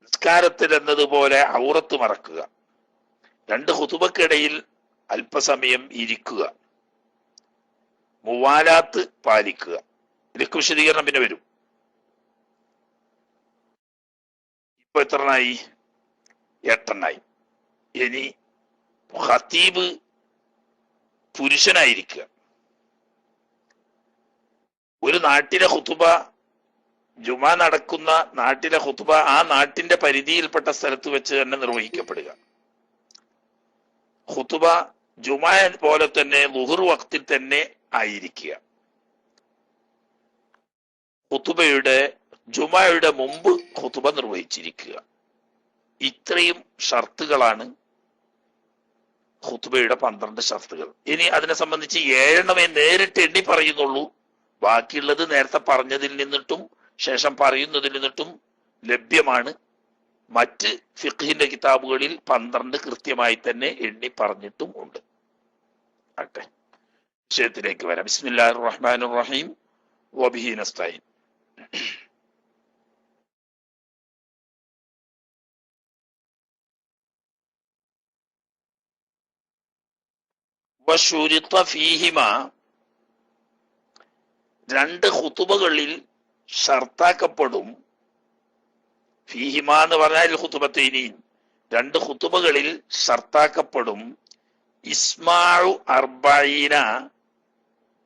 നിസ്കാരത്തിൽ എന്നതുപോലെ ഔറത്ത് മറക്കുക, രണ്ട് ഖുതുബക്കിടയിൽ അല്പസമയം ഇരിക്കുക, മുവാലാത്ത് പാലിക്കുക. ഇതിലേക്ക് വിശദീകരണം പിന്നെ വരും. ഇപ്പൊ എത്രണ്ണായി? 8 ഇനി ഖതീബ് പുരുഷനായിരിക്കുക. ഒരു നാട്ടിലെ ഖുതുബ, ജുമാ നടക്കുന്ന നാട്ടിലെ ഖുതുബ ആ നാട്ടിന്റെ പരിധിയിൽപ്പെട്ട സ്ഥലത്ത് വെച്ച് തന്നെ നിർവഹിക്കപ്പെടുക. ഖുതുബ ജുമാ പോലെ തന്നെ ളുഹർ വക്തിൽ തന്നെ ആയിരിക്കുക. ജുമായുടെ മുമ്പ് ഖുതുബ നിർവഹിച്ചിരിക്കുക. ഇത്രയും ഷർത്തുകളാണ് ഖുതുബയുടെ 12 ഷർത്തുകൾ. ഇനി അതിനെ സംബന്ധിച്ച് 7 നേരിട്ട് എണ്ണി പറയുന്നുള്ളൂ. ബാക്കിയുള്ളത് നേരത്തെ പറഞ്ഞതിൽ നിന്നിട്ടും ശേഷം പറയുന്നതിൽ നിന്നിട്ടും ലഭ്യമാണ്. മറ്റ് ഫിഖ്ഹിന്റെ കിതാബുകളിൽ 12 കൃത്യമായി തന്നെ എണ്ണി പറഞ്ഞിട്ടും ഉണ്ട്. ആട്ടെ, വിഷയത്തിലേക്ക് വരാം. ബിസ്മില്ലാഹിർ റഹ്മാനിർ റഹീം വബിഹി നസ്തഈൻ. വശുരിത ഫീഹിമ, 2 ഖുതുബകളിൽ ഷർത്താക്കപ്പെടും. ഫീഹിമ എന്ന് പറഞ്ഞാൽ ഖുതുബത്തൈനി, 2 ഖുതുബകളിൽ ഷർത്താക്കപ്പെടും. ഇസ്മാഉ 40,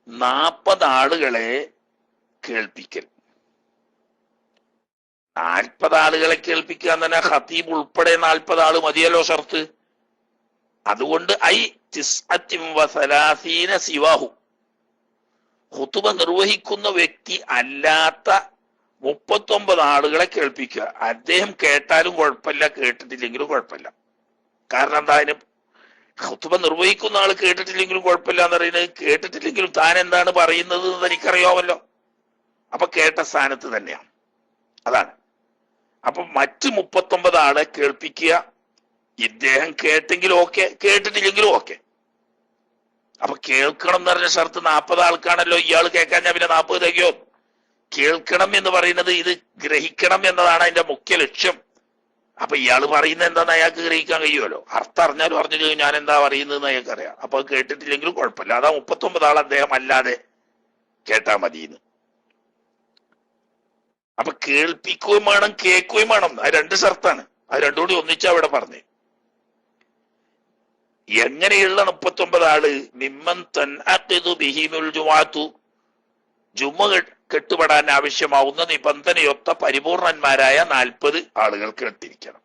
40 ആളുകളെ കേൾപ്പിക്കൽ. 40 ആളുകളെ കേൾപ്പിക്കുക എന്ന് പറഞ്ഞാൽ ഖതീബ് ഉൾപ്പെടെ 40 ആള് മതിയല്ലോ ഷർത്ത്. അതുകൊണ്ട് 39 സിവാഹു, ഖുതുബ നിർവഹിക്കുന്ന വ്യക്തി അല്ലാത്ത 39 ആളുകളെ കേൾപ്പിക്കുക. അദ്ദേഹം കേട്ടാലും കുഴപ്പമില്ല, കേട്ടിട്ടില്ലെങ്കിലും കുഴപ്പമില്ല. കാരണം എന്താ? അതിന് ഖുതുബ നിർവഹിക്കുന്ന ആള് കേട്ടിട്ടില്ലെങ്കിലും കുഴപ്പമില്ല എന്ന് പറയുന്നത്, കേട്ടിട്ടില്ലെങ്കിലും താൻ എന്താണ് പറയുന്നത് എന്ന് തനിക്കറിയാമല്ലോ. അപ്പൊ കേട്ട സ്ഥാനത്ത് തന്നെയാണ്. അതാണ്. അപ്പൊ മറ്റ് 39 ആളെ കേൾപ്പിക്കുക. ഇദ്ദേഹം കേട്ടെങ്കിലും ഓക്കെ, കേട്ടിട്ടില്ലെങ്കിലും ഓക്കെ. അപ്പൊ കേൾക്കണം എന്ന് പറഞ്ഞ ഷർത്ത് 40 ആൾക്കാണല്ലോ. ഇയാൾ കേൾക്കാൻ ഞാൻ പിന്നെ 40 തികയോ? കേൾക്കണം എന്ന് പറയുന്നത് ഇത് ഗ്രഹിക്കണം എന്നതാണ് അതിന്റെ മുഖ്യ ലക്ഷ്യം. അപ്പൊ ഇയാൾ പറയുന്നത് എന്താന്ന് അയാൾക്ക് ഗ്രഹിക്കാൻ കഴിയുമല്ലോ. അർത്ഥം അറിഞ്ഞാലും അറിഞ്ഞില്ലെങ്കിൽ ഞാൻ എന്താ പറയുന്നത് അയാൾക്ക് അറിയാം. അപ്പൊ കേട്ടിട്ടില്ലെങ്കിലും കുഴപ്പമില്ല. അതാ 39 ആൾ അദ്ദേഹം അല്ലാതെ കേട്ടാ മതിയെന്ന്. അപ്പൊ കേൾപ്പിക്കുകയും വേണം, കേൾക്കുകയും വേണം. അത് 2 ഷർത്താണ്. അത് രണ്ടും കൂടി ഒന്നിച്ചാ ഇവിടെ പറഞ്ഞു. എങ്ങനെയുള്ള 39 ആള്? മിമ്മൻ തൻഅഖിദു ബിഹിമുൽ ജുമുഅത്തു, ജുമുഅ കെട്ടുപെടാൻ ആവശ്യമാവുന്ന നിബന്ധനയൊത്ത പരിപൂർണന്മാരായ 40 ആളുകൾ കേട്ടിരിക്കണം.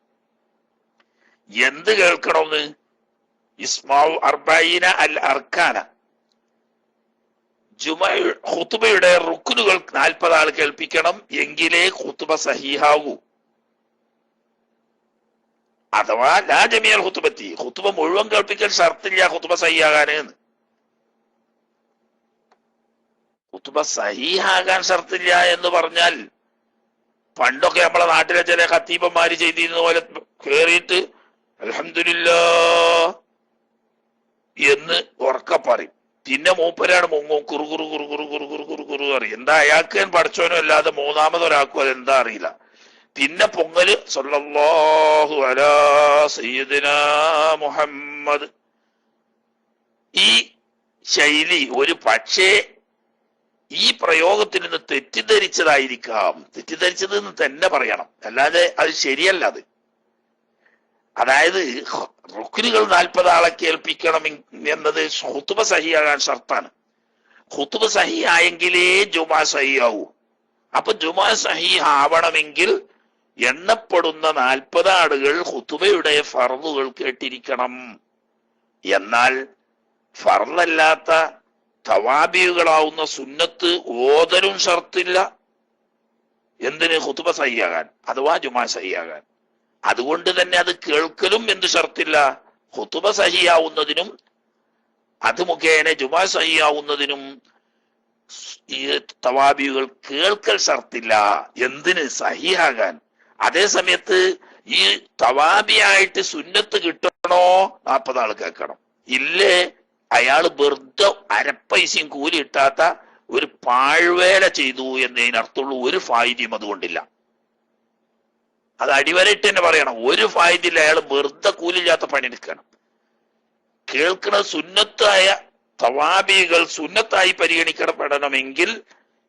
എന്ത് കേൾക്കണമെന്ന്? ഇസ്മാഉ 40 അൽ അർക്കാന, ഖുതുബയുടെ റുക്നുകൾ 40 ആൾ കേൾപ്പിക്കണം. എങ്കിലേ ഖുതുബ സഹീഹാവൂ. അഥവാ ലാ ജമിഅൽ ഖുതുബത്തി, ഖുതുബ മുഴുവൻ കേൾപ്പിക്കൽ ഷർത്തില്ല ഖുതുബ സഹീഹാകാന്. ഖുതുബ സഹീഹാകാൻ ഷർത്തില്ല എന്ന് പറഞ്ഞാൽ, പണ്ടൊക്കെ നമ്മളെ നാട്ടിലെ ചില ഖത്തീബന്മാര് ചെയ്തിരുന്ന പോലെ കേറിയിട്ട് അൽഹംദുലില്ലാഹ് എന്ന് ഉറക്ക പറയും. പിന്നെ മൂപ്പരാണ് മുങ്ങും, കുറു കുറു കുറു കുറു കുറു കുറു കുറു കുറു അറിയും. എന്താ അയാൾക്ക് പഠിച്ചോനും അല്ലാതെ മൂന്നാമതൊരാൾക്കും അതെന്താ അറിയില്ല. പിന്നെ പൊങ്ങല് സല്ലല്ലാഹു അലാ സയ്യിദിനാ മുഹമ്മദ്. ഈ ശൈലി ഒരു പക്ഷേ ഈ പ്രയോഗത്തിൽ നിന്ന് തെറ്റിദ്ധരിച്ചതായിരിക്കാം. തെറ്റിദ്ധരിച്ചത് എന്ന് തന്നെ പറയണം, അല്ലാതെ അത് ശരിയല്ല. അത് അതായത് റുക്നുകൾ 40 ആളെ കേൾപ്പിക്കണം എന്നത് ഖുതുബ സഹിയാകാൻ ഷർത്താണ്. ഖുതുബ സഹിയായെങ്കിലേ ജുമാ സഹിയാവൂ. അപ്പൊ ജുമാ സഹീഹ് ആവണമെങ്കിൽ എണ്ണപ്പെടുന്ന 40 ആളുകൾ ഖുതുബയുടെ ഫർളുകൾ കേട്ടിരിക്കണം. എന്നാൽ ഫർളല്ലാത്ത തവാബികളാവുന്ന സുന്നത്ത് ഓതലും ഷർത്തില്ല. എന്തിന്? ഖുതുബ സഹിയാകാൻ അഥവാ ജുമാ സഹിയാകാൻ. അതുകൊണ്ട് തന്നെ അത് കേൾക്കലും എന്ത് ഷർത്തില്ല? ഖുതുബ സഹിയാവുന്നതിനും അത് മുഖേന ജുമാ സഹിയാവുന്നതിനും ഈ തവാബികൾ കേൾക്കൽ ഷർത്തില്ല. എന്തിന്? സഹിയാകാൻ. അതേ സമയത്ത് ഈ തവാബിയായിട്ട് സുന്നത്ത് കിട്ടണോ 40 ആൾ കേൾക്കണം. ഇല്ലേ അയാൾ വെറുതെ അരപ്പൈസയും കൂലി കിട്ടാത്ത ഒരു പാഴ്വേല ചെയ്തു എന്നതിനർത്ഥമുള്ളൂ. ഒരു ഫായിദയും അതുകൊണ്ടില്ല. അത് അടിവരയിട്ട് തന്നെ പറയണം. ഒരു ഫായിദില്ല, അയാൾ വെറുതെ കൂലില്ലാത്ത പണിയെടുക്കണം. കേൾക്കണ സുന്നത്തായ തവാബികൾ സുന്നത്തായി പരിഗണിക്കപ്പെടണമെങ്കിൽ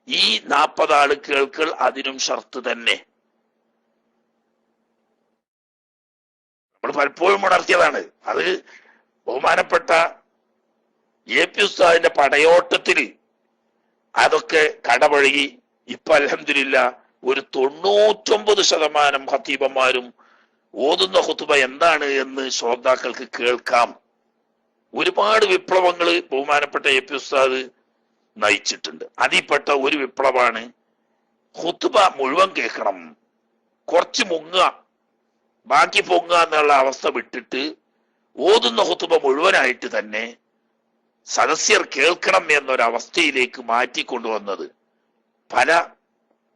ഈ 40 ആള് കേൾക്കൽ അതിനും ഷർത്ത് തന്നെ. നമ്മൾ പലപ്പോഴും ഉണർത്തിയതാണ്. അത് ബഹുമാനപ്പെട്ട എ.പി. ഉസ്താദിന്റെ പടയോട്ടത്തില് അതൊക്കെ കടപഴകി ഇപ്പൊ അൽഹംദുലില്ലാ ഒരു 99% ഖത്തീബന്മാരും ഓതുന്ന ഖുതുബ എന്താണ് എന്ന് ശ്രോതാക്കൾക്ക് കേൾക്കാം. ഒരുപാട് വിപ്ലവങ്ങൾ ബഹുമാനപ്പെട്ട എ.പി. ഉസ്താദ് നയിച്ചിട്ടുണ്ട്. അതിൽപ്പെട്ട ഒരു വിപ്ലവമാണ് ഖുതുബ മുഴുവൻ കേൾക്കണം, കുറച്ച് മുങ്ങുക, ബാക്കി പൊങ്ങുക എന്നുള്ള അവസ്ഥ വിട്ടിട്ട് ഓതുന്ന ഖുതുബ മുഴുവനായിട്ട് തന്നെ സദസ്യർ കേൾക്കണം എന്നൊരവസ്ഥയിലേക്ക് മാറ്റിക്കൊണ്ടുവന്നത്. പല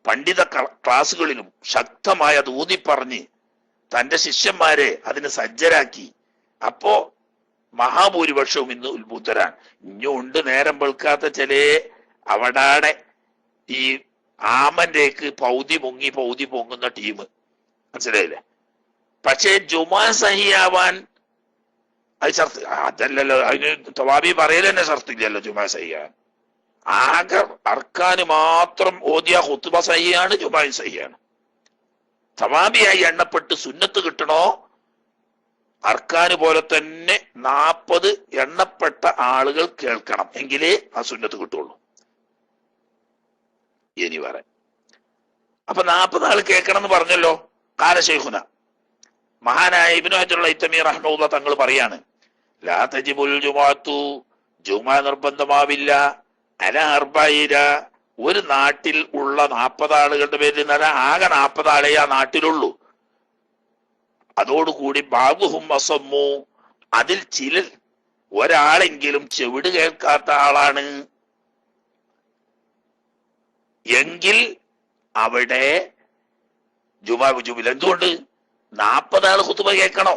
പണ്ഡിത ക്ലാസുകളിലും ശക്തമായി അത് ഊന്നിപ്പറഞ്ഞ് തന്റെ ശിഷ്യന്മാരെ അതിന് സജ്ജരാക്കി. അപ്പോ മഹാഭൂരിപക്ഷവും ഇന്ന് ഉത്ബുദ്ധരാണ്. ഇനിയുണ്ട് നേരം വെളുക്കാത്ത ചില അവിടാടെ ഈ ആമന്റേക്ക് പൗതി മുങ്ങി പൗതി പൊങ്ങുന്ന ടീം, മനസ്സിലായില്ലേ? പക്ഷേ ജുമാ സഹിയാവാൻ അത് ഷർത്ത് അതല്ലല്ലോ. അതിന് തവാബി പറയൽ തന്നെ ഷർത്തില്ലല്ലോ ജുമാ സഹിയാൻ. ആകെ അർക്കാന് മാത്രം ഓതിയ ഖുതുബ സഹിയാണ്, ജുമാ സഹിയാണ്. തവാബിയായി എണ്ണപ്പെട്ട് സുന്നത്ത് കിട്ടണോ അർക്കാന് പോലെ തന്നെ 40 എണ്ണപ്പെട്ട ആളുകൾ കേൾക്കണം, എങ്കിലേ ആ സുന്നത്ത് കിട്ടുള്ളൂ. ഇനി പറയാം. അപ്പൊ 40 ആൾ കേൾക്കണം എന്ന് പറഞ്ഞല്ലോ. കാല ശൈഖുന മഹാനായ ഇബ്നു ഹജറുൽ ഹൈതമി റഹ്മത്തുള്ളാഹി തങ്ങൾ പറയാണ്, ലാ തജിബുൽ ജുമുഅത്തു, ജുമുഅ നിർബന്ധമാവില്ല, അല അർബഈന, ഒരു നാട്ടിൽ ഉള്ള 40 ആളുകളുടെ പേരിൽ നിന്നാൽ ആകെ 40 ആളെ ആ നാട്ടിലുള്ളൂ. അതോടുകൂടി ബാബുഹും അസമ്മു, അതിൽ ചിലർ ഒരാളെങ്കിലും ചെവിട് കേൾക്കാത്ത ആളാണ് എങ്കിൽ അവിടെ ജുമാ വുജൂബില്ല. എന്തുകൊണ്ട്? 40 ആൾ ഖുതുബ കേൾക്കണോ?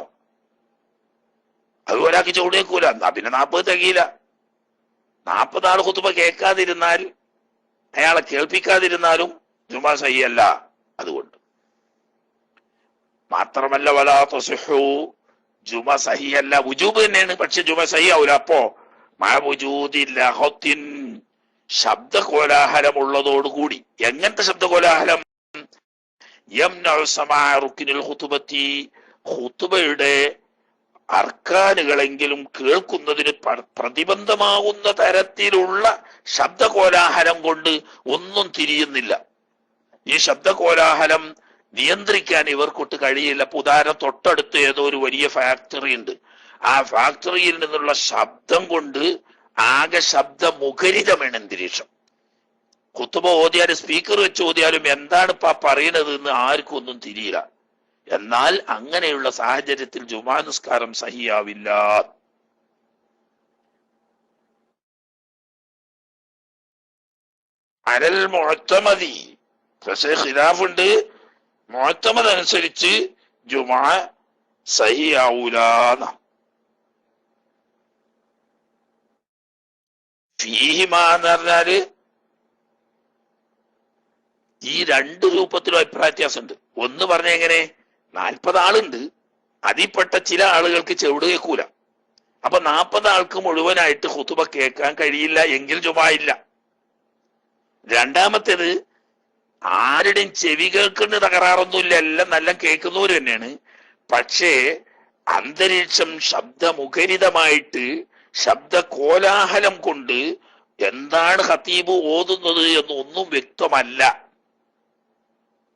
അത് ഒരാൾക്ക് ചെവിട് കേൾക്കൂല, എന്നാ പിന്നെ 40 തികയില്ല. 40 ആൾ ഖുതുബ കേൾക്കാതിരുന്നാൽ, അയാളെ കേൾപ്പിക്കാതിരുന്നാലും ജുമാ സഹിയല്ല. അതുകൊണ്ട് മാത്രമല്ല വലാ തസിഹു, ജുമാ സഹിയല്ല, വുജൂബ് തന്നെയാണ്, പക്ഷെ ജുമാ സഹിയാവൂല. അപ്പോ മഅ വുജൂദി ലഹത്തിൻ, ശബ്ദ കോലാഹലമുള്ളതോടുകൂടി. എങ്ങനത്തെ ശബ്ദ കോലാഹലം? യംനഉ സമാഅ റുക്നിൽ ഖുതുബത്തി, ഖുതുബയുടെ അർക്കാനുകളെങ്കിലും കേൾക്കുന്നതിന് പ്രതിബന്ധമാകുന്ന തരത്തിലുള്ള ശബ്ദ കോലാഹലം കൊണ്ട് ഒന്നും തിരിയുന്നില്ല. ഈ ശബ്ദ കോലാഹലം നിയന്ത്രിക്കാൻ ഇവർക്കൊട്ട് കഴിയില്ല. ഉദാഹരണം, തൊട്ടടുത്ത് ഏതോ ഒരു വലിയ ഫാക്ടറി ഉണ്ട്. ആ ഫാക്ടറിയിൽ നിന്നുള്ള ശബ്ദം കൊണ്ട് ആകെ ശബ്ദമുഖരിതമാണ് അന്തരീക്ഷം. ഖുതുബ ഓതിയാലും സ്പീക്കർ വെച്ച് ഓതിയാലും എന്താണ് ഇപ്പൊ പറയുന്നത് എന്ന് ആർക്കും ഒന്നും തിരിയില്ല. എന്നാൽ അങ്ങനെയുള്ള സാഹചര്യത്തിൽ ജുമാ നിസ്കാരം സഹിയാവില്ല. അലൽ മുഅ്തമദി, പക്ഷേ ഖിലാഫുണ്ട്. മുഅ്തമദ് അനുസരിച്ച് ജുമാ സഹിയാവൂലാന്ന. ഫീഹിമാ എന്ന് പറഞ്ഞാല് ഈ 2 രൂപത്തിലും അഭിപ്രായ വ്യത്യാസമുണ്ട്. ഒന്ന് പറഞ്ഞ എങ്ങനെ, 40 ആളുണ്ട്, അതിൽപ്പെട്ട ചില ആളുകൾക്ക് ചെവിട് കേൾക്കൂല. അപ്പൊ 40 ആൾക്ക് മുഴുവനായിട്ട് ഖുതുബ കേൾക്കാൻ കഴിയില്ല, എങ്കിൽ ജുമാ ഇല്ല. രണ്ടാമത്തേത്, ആരുടെയും ചെവി കേൾക്കുന്ന തകരാറൊന്നുമില്ല, എല്ലാം നല്ല കേൾക്കുന്നവര് തന്നെയാണ്. പക്ഷേ അന്തരീക്ഷം ശബ്ദമുഖരിതമായിട്ട് ശബ്ദ കോലാഹലം കൊണ്ട് എന്താണ് ഖതീബ് ഓതുന്നത് എന്നൊന്നും വ്യക്തമല്ല,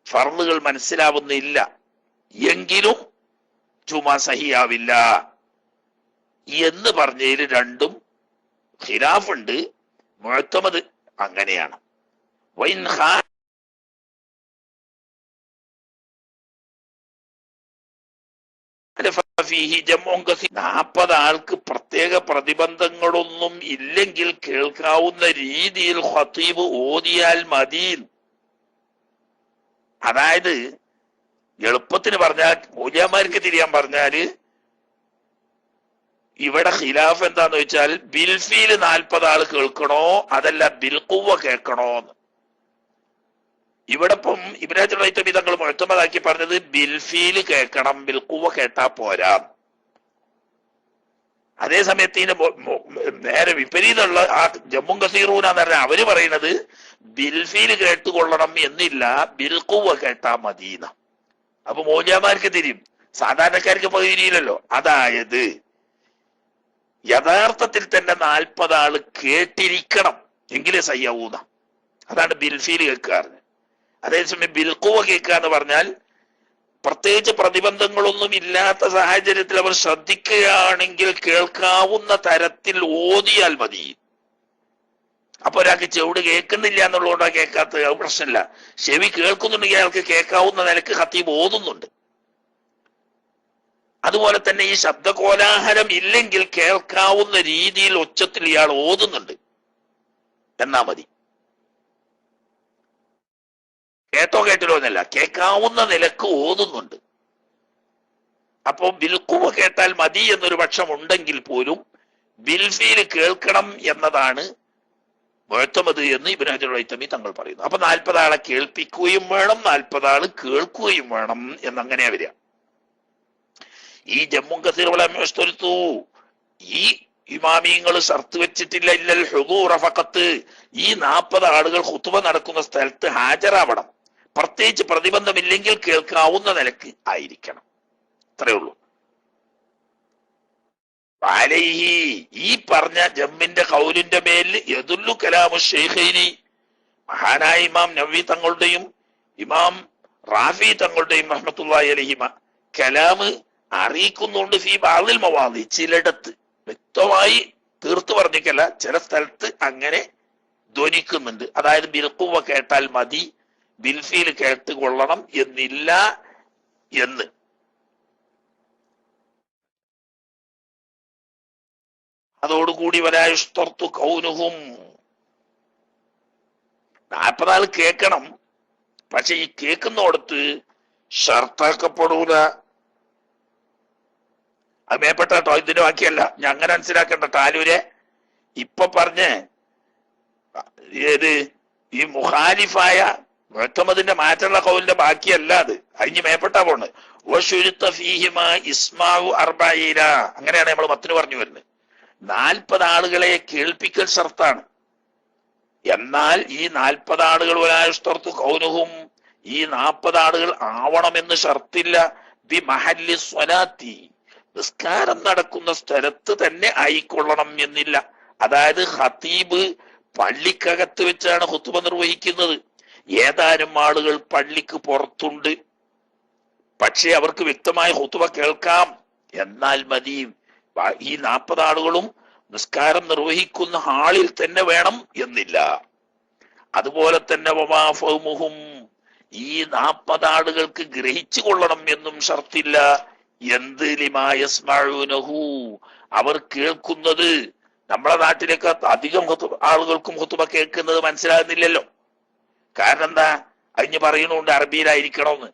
ഫർളുകൾ മനസ്സിലാവുന്നില്ല, എങ്കിലും ജുമാ സഹിയാവില്ല എന്ന് പറഞ്ഞതിൽ രണ്ടും ഖിലാഫുണ്ട്. മുഅ്തമദ് അങ്ങനെയാണ്. 40 ആൾക്ക് പ്രത്യേക പ്രതിബന്ധങ്ങളൊന്നും ഇല്ലെങ്കിൽ കേൾക്കാവുന്ന രീതിയിൽ ഖതീബ് ഓതിയാൽ മതി. അതായത് എളുപ്പത്തിന് പറഞ്ഞാൽ, മൗലവിമാർക്ക് തിരിയാൻ പറഞ്ഞാല്, ഇവിടെ ഖിലാഫ് എന്താന്ന് വെച്ചാൽ ബിൽഫീല് 40 ആള് കേൾക്കണോ അതല്ല ബിൽഖുവ കേൾക്കണോന്ന്. ഇവിടെ ഇപ്പം ഇബ്നു ഹജർ ഹൈതമി തങ്ങൾ മുഅ്തമദാക്കി പറഞ്ഞത് ബിൽഫീൽ കേൾക്കണം, ബിൽഖുവ കേട്ടാ പോരാ. അതേ സമയത്ത് നേരെ വിപരീതമുള്ള ആ ജമ്മും കസീറൂന എന്ന് പറഞ്ഞാൽ അവര് പറയുന്നത് ബിൽഫീൽ കേട്ടുകൊള്ളണം എന്നില്ല, ബിൽഖുവ കേട്ടാ മദീന. അപ്പൊ മൗലവിമാർക്ക് തിരിയും, സാധാരണക്കാർക്ക് തിരിയില്ലല്ലോ. അതായത് യഥാർത്ഥത്തിൽ തന്നെ 40 ആള് കേട്ടിരിക്കണം എങ്കിലേ സയ്യാവൂന. അതാണ് ബിൽഫീൽ കേൾക്കാറ്. അതേസമയം ബിൽഖുവ കേൾക്കുക എന്ന് പറഞ്ഞാൽ പ്രത്യേകിച്ച് പ്രതിബന്ധങ്ങളൊന്നും ഇല്ലാത്ത സാഹചര്യത്തിൽ അവർ ശ്രദ്ധിക്കുകയാണെങ്കിൽ കേൾക്കാവുന്ന തരത്തിൽ ഓതിയാൽ മതി. അപ്പൊ ഒരാൾക്ക് ചെവിട് കേൾക്കുന്നില്ല എന്നുള്ളതുകൊണ്ടാ കേൾക്കാത്ത പ്രശ്നമില്ല. ചെവി കേൾക്കുന്നുണ്ടെങ്കിൽ അയാൾക്ക് കേൾക്കാവുന്ന നിലക്ക് ഖതീബ് ഓതുന്നുണ്ട്. അതുപോലെ തന്നെ ഈ ശബ്ദകോലാഹലം ഇല്ലെങ്കിൽ കേൾക്കാവുന്ന രീതിയിൽ ഉച്ചത്തിൽ ഇയാൾ ഓതുന്നുണ്ട് എന്നാ മതി. കേട്ടോ കേട്ടില്ലോ എന്നല്ല, കേൾക്കാവുന്ന നിലക്ക് ഓതുന്നുണ്ട്. അപ്പൊ ബിൽഖുവ കേട്ടാൽ മതി എന്നൊരു പക്ഷം ഉണ്ടെങ്കിൽ പോലും ബിൽഫീൽ കേൾക്കണം എന്നതാണ് മുഅ്തമദ് എന്ന് ഇബ്നു ഹജർ ഹൈതമി തങ്ങൾ പറയുന്നു. അപ്പൊ 40 ആളെ കേൾപ്പിക്കുകയും വേണം, 40 ആള് കേൾക്കുകയും വേണം എന്നങ്ങനെയാ വരിക. ഈ ജമ്മു കസീർ വലമെടുത്തു ഈ ഇമാമിയങ്ങൾ ഷർത്ത് വെച്ചിട്ടില്ല, ഇല്ലൽ ഹുദൂറ ഫഖത്ത്. ഈ 40 ആളുകൾ ഖുതുബ നടക്കുന്ന സ്ഥലത്ത് ഹാജരാവണം, പ്രത്യേകിച്ച് പ്രതിബന്ധമില്ലെങ്കിൽ കേൾക്കാവുന്ന നിലക്ക് ആയിരിക്കണം. അത്രയേ ഉള്ളൂ. അലൈഹി, ഈ പറഞ്ഞ ജമ്മിന്റെ ഖൗലിന്റെ മേലിൽ യദുല്ലു കലാമു ശൈഖൈനി, മഹാനായ ഇമാം നവവി തങ്ങളുടെയും ഇമാം റാഫി തങ്ങളുടെയും റഹ്മത്തുള്ളാഹി അലൈഹിമ കലാമ് അറിയിക്കുന്നുണ്ട്. ഫീ ബഅദിൽ മവാദി, ചിലയിടത്ത് വ്യക്തമായി തീർത്തു പറഞ്ഞിക്കല്ല, ചില സ്ഥലത്ത് അങ്ങനെ ധ്വനിക്കുന്നുണ്ട്. അതായത് ബിൽഖുവ കേട്ടാൽ മതി, ബിൽഫീൽ കേട്ടുകൊള്ളണം എന്നില്ല എന്ന്. അതോടുകൂടി വലായുഷ്തർത്തു കൗനുഹും, 40 ആൾ കേൾക്കണം, പക്ഷെ ഈ കേൾക്കുന്നിടത്ത് ഷർത്താക്കപ്പെടൂല. അത് മേപ്പെട്ട കേട്ടോ, ഇതിന്റെ ബാക്കിയല്ല. ഞാൻ അങ്ങനെ മനസ്സിലാക്കണ്ട. താലൂരെ ഇപ്പൊ പറഞ്ഞ് ഏത് ഈ മുഖാലിഫായ മുഅ്തമദിന്റെ മാറ്റുള്ള കൗലിന്റെ ബാക്കിയല്ല അത്. അതിന് മേപ്പെട്ടാ പോണ്. ഇസ്മാഉ അർബഈന, അങ്ങനെയാണ് നമ്മൾ മത്തിന് പറഞ്ഞു വരുന്നത്. 40 ആളുകളെ കേൾപ്പിക്കൽ ഷർത്താണ്. എന്നാൽ ഈ 40 ആളുകൾ വലായുഷ്തർത്തു കൗനുഹും, ഈ 40 ആളുകൾ ആവണമെന്ന് ഷർത്തില്ല. ബി മഹല്ലി സ്വലാത്തി, നിസ്കാരം നടക്കുന്ന സ്ഥലത്ത് തന്നെ ആയിക്കൊള്ളണം എന്നില്ല. അതായത് ഖതീബ് പള്ളിക്കകത്ത് വെച്ചാണ് ഖുതുബ നിർവഹിക്കുന്നത്. ഏതാനും ആളുകൾ പള്ളിക്ക് പുറത്തുണ്ട്, പക്ഷെ അവർക്ക് വ്യക്തമായ ഖുതുബ കേൾക്കാം. എന്നാൽ മതി, ഈ 40 ആളുകളും നിസ്കാരം നിർവഹിക്കുന്ന ഹാളിൽ തന്നെ വേണം എന്നില്ല. അതുപോലെ തന്നെ വമാഫഹും, ഈ 40 ആളുകൾക്ക് ഗ്രഹിച്ചു കൊള്ളണം എന്നും ഷർത്തില്ല. എന്ത് ലിമായസ്മഊനഹു, അവർ കേൾക്കുന്നത്. നമ്മളെ നാട്ടിലേക്ക് അധികം ആളുകൾക്കും ഖുതുബ കേൾക്കുന്നത് മനസ്സിലാകുന്നില്ലല്ലോ. കാരണം എന്താ? അതിന് പറയുന്നുണ്ട് അറബിയിലായിരിക്കണമെന്ന്.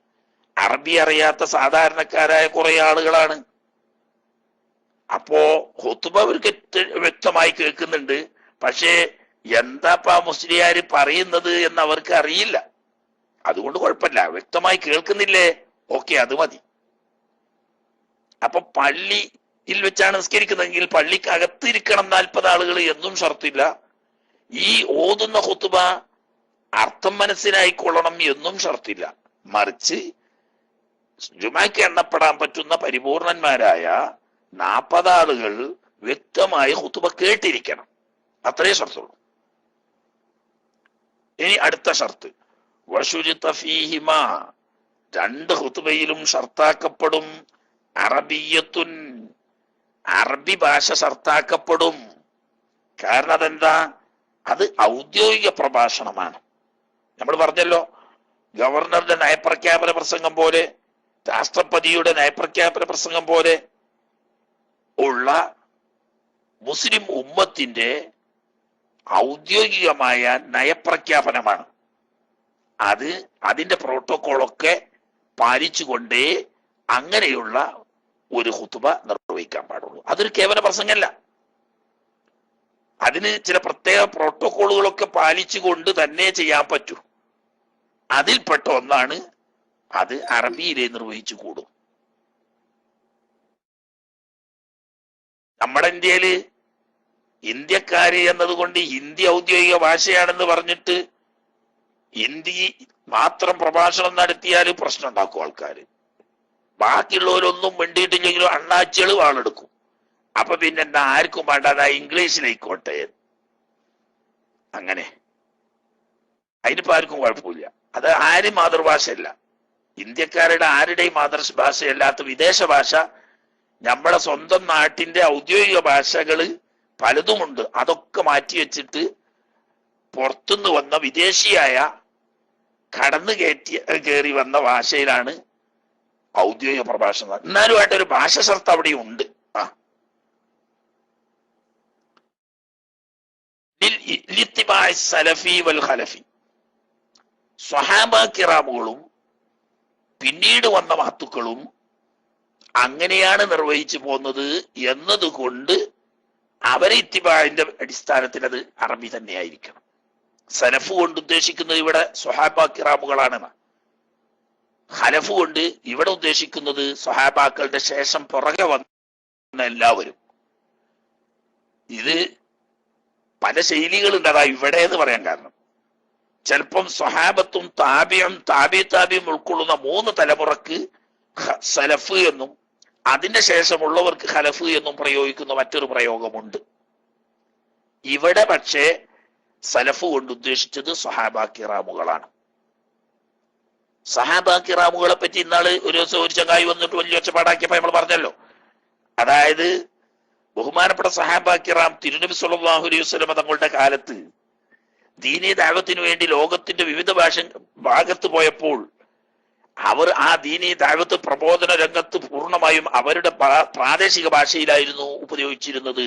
അറബി അറിയാത്ത സാധാരണക്കാരായ കുറെ ആളുകളാണ്. അപ്പോ ഖുതുബ അവർക്ക് വ്യക്തമായി കേൾക്കുന്നുണ്ട്, പക്ഷേ എന്താപ്പാ മുസ്ലിയാര് പറയുന്നത് എന്ന് അവർക്ക് അറിയില്ല. അതുകൊണ്ട് കുഴപ്പമില്ല, വ്യക്തമായി കേൾക്കുന്നില്ലേ, ഓക്കെ, അത് മതി. അപ്പൊ പള്ളിയിൽ വെച്ചാണ് നിസ്കരിക്കുന്നതെങ്കിൽ പള്ളിക്ക് അകത്തിരിക്കണം 40 ആളുകൾ എന്നും ഷർത്തില്ല. ഈ ഓതുന്ന ഖുതുബ അർത്ഥം മനസ്സിലായിക്കൊള്ളണം എന്നും ഷർത്തില്ല. മറിച്ച് ജുമാക്ക് എണ്ണപ്പെടാൻ പറ്റുന്ന പരിപൂർണന്മാരായ 40 ആളുകൾ വ്യക്തമായി ഖുതുബ കേട്ടിരിക്കണം, അത്രേ ഷർത്തുള്ളൂ. ഇനി അടുത്ത ഷർത്ത്, വശുരിത ഫീഹിമാ, 2 ഖുതുബയിലും ഷർത്താക്കപ്പെടും. അറബിയത്തുൻ, അറബി ഭാഷ ഷർത്താക്കപ്പെടും. കാരണം അതെന്താ? അത് ഔദ്യോഗിക പ്രഭാഷണമാണ്. നമ്മൾ പറഞ്ഞല്ലോ, ഗവർണറുടെ നയപ്രഖ്യാപന പ്രസംഗം പോലെ, രാഷ്ട്രപതിയുടെ നയപ്രഖ്യാപന പ്രസംഗം പോലെ ഉള്ള മുസ്ലിം ഉമ്മത്തിന്റെ ഔദ്യോഗികമായ നയപ്രഖ്യാപനമാണ്. അത് അതിന്റെ പ്രോട്ടോകോളൊക്കെ പാലിച്ചുകൊണ്ടേ അങ്ങനെയുള്ള ഒരു ഖുതുബ നിർവഹിക്കാൻ പാടുള്ളൂ. അതൊരു കേവല പ്രസംഗമല്ല. അതിന് ചില പ്രത്യേക പ്രോട്ടോകോളുകളൊക്കെ പാലിച്ചുകൊണ്ട് തന്നെ ചെയ്യാൻ പറ്റൂ. അതിൽപ്പെട്ട ഒന്നാണ് അത് അറബിയിലെ നിർവഹിച്ചു കൂടും. നമ്മുടെ ഇന്ത്യയില് ഇന്ത്യക്കാര് എന്നതുകൊണ്ട് ഹിന്ദി ഔദ്യോഗിക ഭാഷയാണെന്ന് പറഞ്ഞിട്ട് ഹിന്ദി മാത്രം പ്രഭാഷണം നടത്തിയാൽ പ്രശ്നം ഉണ്ടാക്കും ആൾക്കാര്. ബാക്കിയുള്ളവരൊന്നും മിണ്ടിയിട്ടില്ലെങ്കിലും അണ്ണാച്ചികള് വാളെടുക്കും. അപ്പൊ പിന്നെ എന്താ, ആർക്കും വേണ്ടാതെ ഇംഗ്ലീഷിലായിക്കോട്ടെ, അങ്ങനെ അതിനിപ്പോ ആർക്കും കുഴപ്പമില്ല. അത് ആരും മാതൃഭാഷയല്ല, ഇന്ത്യക്കാരുടെ ആരുടെയും മാതൃഭാഷയല്ലാത്ത വിദേശ ഭാഷ നമ്മുടെ സ്വന്തം നാട്ടിന്റെ ഔദ്യോഗിക ഭാഷകള് പലതുമുണ്ട്. അതൊക്കെ മാറ്റിവെച്ചിട്ട് പുറത്തുനിന്ന് വന്ന വിദേശിയായ കടന്നു കയറി വന്ന ഭാഷയിലാണ് ഔദ്യോഗിക പ്രഭാഷണം. എന്നാലും ആയിട്ടൊരു ഭാഷ ശർത്ത് അവിടെ ഉണ്ട്. സലഫി വൽ ഖലഫി, സ്വഹാബ കിറാമുകളും പിന്നീട് വന്ന മഹത്തുക്കളും അങ്ങനെയാണ് നിർവഹിച്ചു പോകുന്നത് എന്നതുകൊണ്ട് അവരെ ഇത്തിബാഇന്റെ അടിസ്ഥാനത്തിൽ അത് അറബി തന്നെയായിരിക്കണം. സലഫ് കൊണ്ട് ഉദ്ദേശിക്കുന്നത് ഇവിടെ സ്വഹാബ കിറാമുകളാണ്. ഖലഫ് കൊണ്ട് ഇവിടെ ഉദ്ദേശിക്കുന്നത് സ്വഹാബാക്കളുടെ ശേഷം പുറകെ വന്ന എല്ലാവരും. ഇത് പല ശൈലികളുണ്ട്. അതാ ഇവിടെ എന്ന് പറയാൻ കാരണം, ചിലപ്പം സ്വഹാബത്തും താബിയും താബിയും ഉൾക്കൊള്ളുന്ന 3 തലമുറക്ക് സലഫ് എന്നും അതിന്റെ ശേഷമുള്ളവർക്ക് ഖലഫ് എന്നും പ്രയോഗിക്കുന്ന മറ്റൊരു പ്രയോഗമുണ്ട്. ഇവിടെ പക്ഷേ സലഫ് കൊണ്ട് ഉദ്ദേശിച്ചത് സ്വഹാബ കിറാമുകളാണ്. സഹാബ കിറാമുകളെ പറ്റി ഇന്നാള് ഒരു ദിവസം ഒരു ചങ്ങായി വന്നിട്ട് വലിയ ഒച്ചപ്പാടാക്കിയപ്പോ നമ്മൾ പറഞ്ഞല്ലോ. അതായത് ബഹുമാനപ്പെട്ട സഹാബ കിറാം തിരുനബി സല്ലല്ലാഹു അലൈഹി വസല്ലം തങ്ങളുടെ കാലത്ത് ദീനീ ദഅവത്തിന് വേണ്ടി ലോകത്തിന്റെ വിവിധ ഭാഗത്ത് പോയപ്പോൾ അവർ ആ ദീനീ ദഅവത്ത് പ്രബോധന രംഗത്ത് പൂർണ്ണമായും അവരുടെ പ്രാദേശിക ഭാഷയിലായിരുന്നു ഉപയോഗിച്ചിരുന്നത്.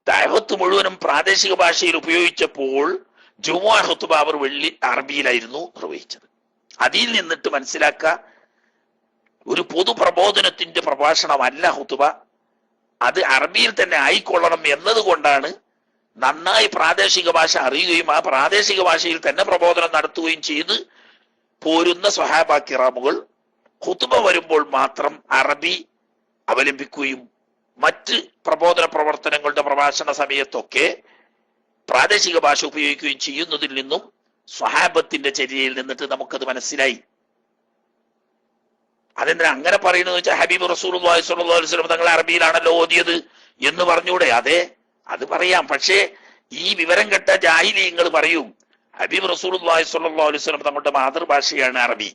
ദഅവത്ത് മുഴുവനും പ്രാദേശിക ഭാഷയിൽ ഉപയോഗിച്ചപ്പോൾ ജുമുഅ ഖുത്ബ അവർ അറബിയിലായിരുന്നു നിർവഹിച്ചത്. അതിൽ നിന്നിട്ട് മനസ്സിലാക്കുക, ഒരു പൊതു പ്രബോധനത്തിന്റെ പ്രഭാഷണമല്ല ഖുത്ബ, അത് അറബിയിൽ തന്നെ ആയിക്കൊള്ളണം എന്നതുകൊണ്ടാണ് നന്നായി പ്രാദേശിക ഭാഷ അറിയുകയും ആ പ്രാദേശിക ഭാഷയിൽ തന്നെ പ്രബോധനം നടത്തുകയും ചെയ്ത് പോരുന്ന സ്വഹാബ കിറാമുകൾ ഖുത്ബ വരുമ്പോൾ മാത്രം അറബി അവലംബിക്കുകയും മറ്റ് പ്രബോധന പ്രവർത്തനങ്ങളുടെ പ്രഭാഷണ സമയത്തൊക്കെ പ്രാദേശിക ഭാഷ ഉപയോഗിക്കുകയും ചെയ്യുന്നതിൽ നിന്നും സ്വഹാബത്തിന്റെ ചര്യയിൽ നിന്നിട്ട് നമുക്കത് മനസ്സിലായി. അതെന്താ അങ്ങനെ പറയുന്നത് വെച്ചാൽ ഹബീബ് റസൂലുള്ളാഹി സ്വല്ലല്ലാഹു അലൈഹി വസല്ലം തങ്ങൾ അറബിയിലാണല്ലോ ഓതിയത് എന്ന് പറഞ്ഞൂടെ? അതെ, അത് പറയാം. പക്ഷേ ഈ വിവരം കെട്ട ജാഹിലീങ്ങൾ പറയും ഹബീബ് റസൂലുള്ളാഹി സ്വല്ലല്ലാഹു അലൈഹി വസല്ലം തങ്ങളുടെ മാതൃഭാഷയാണ് അറബി.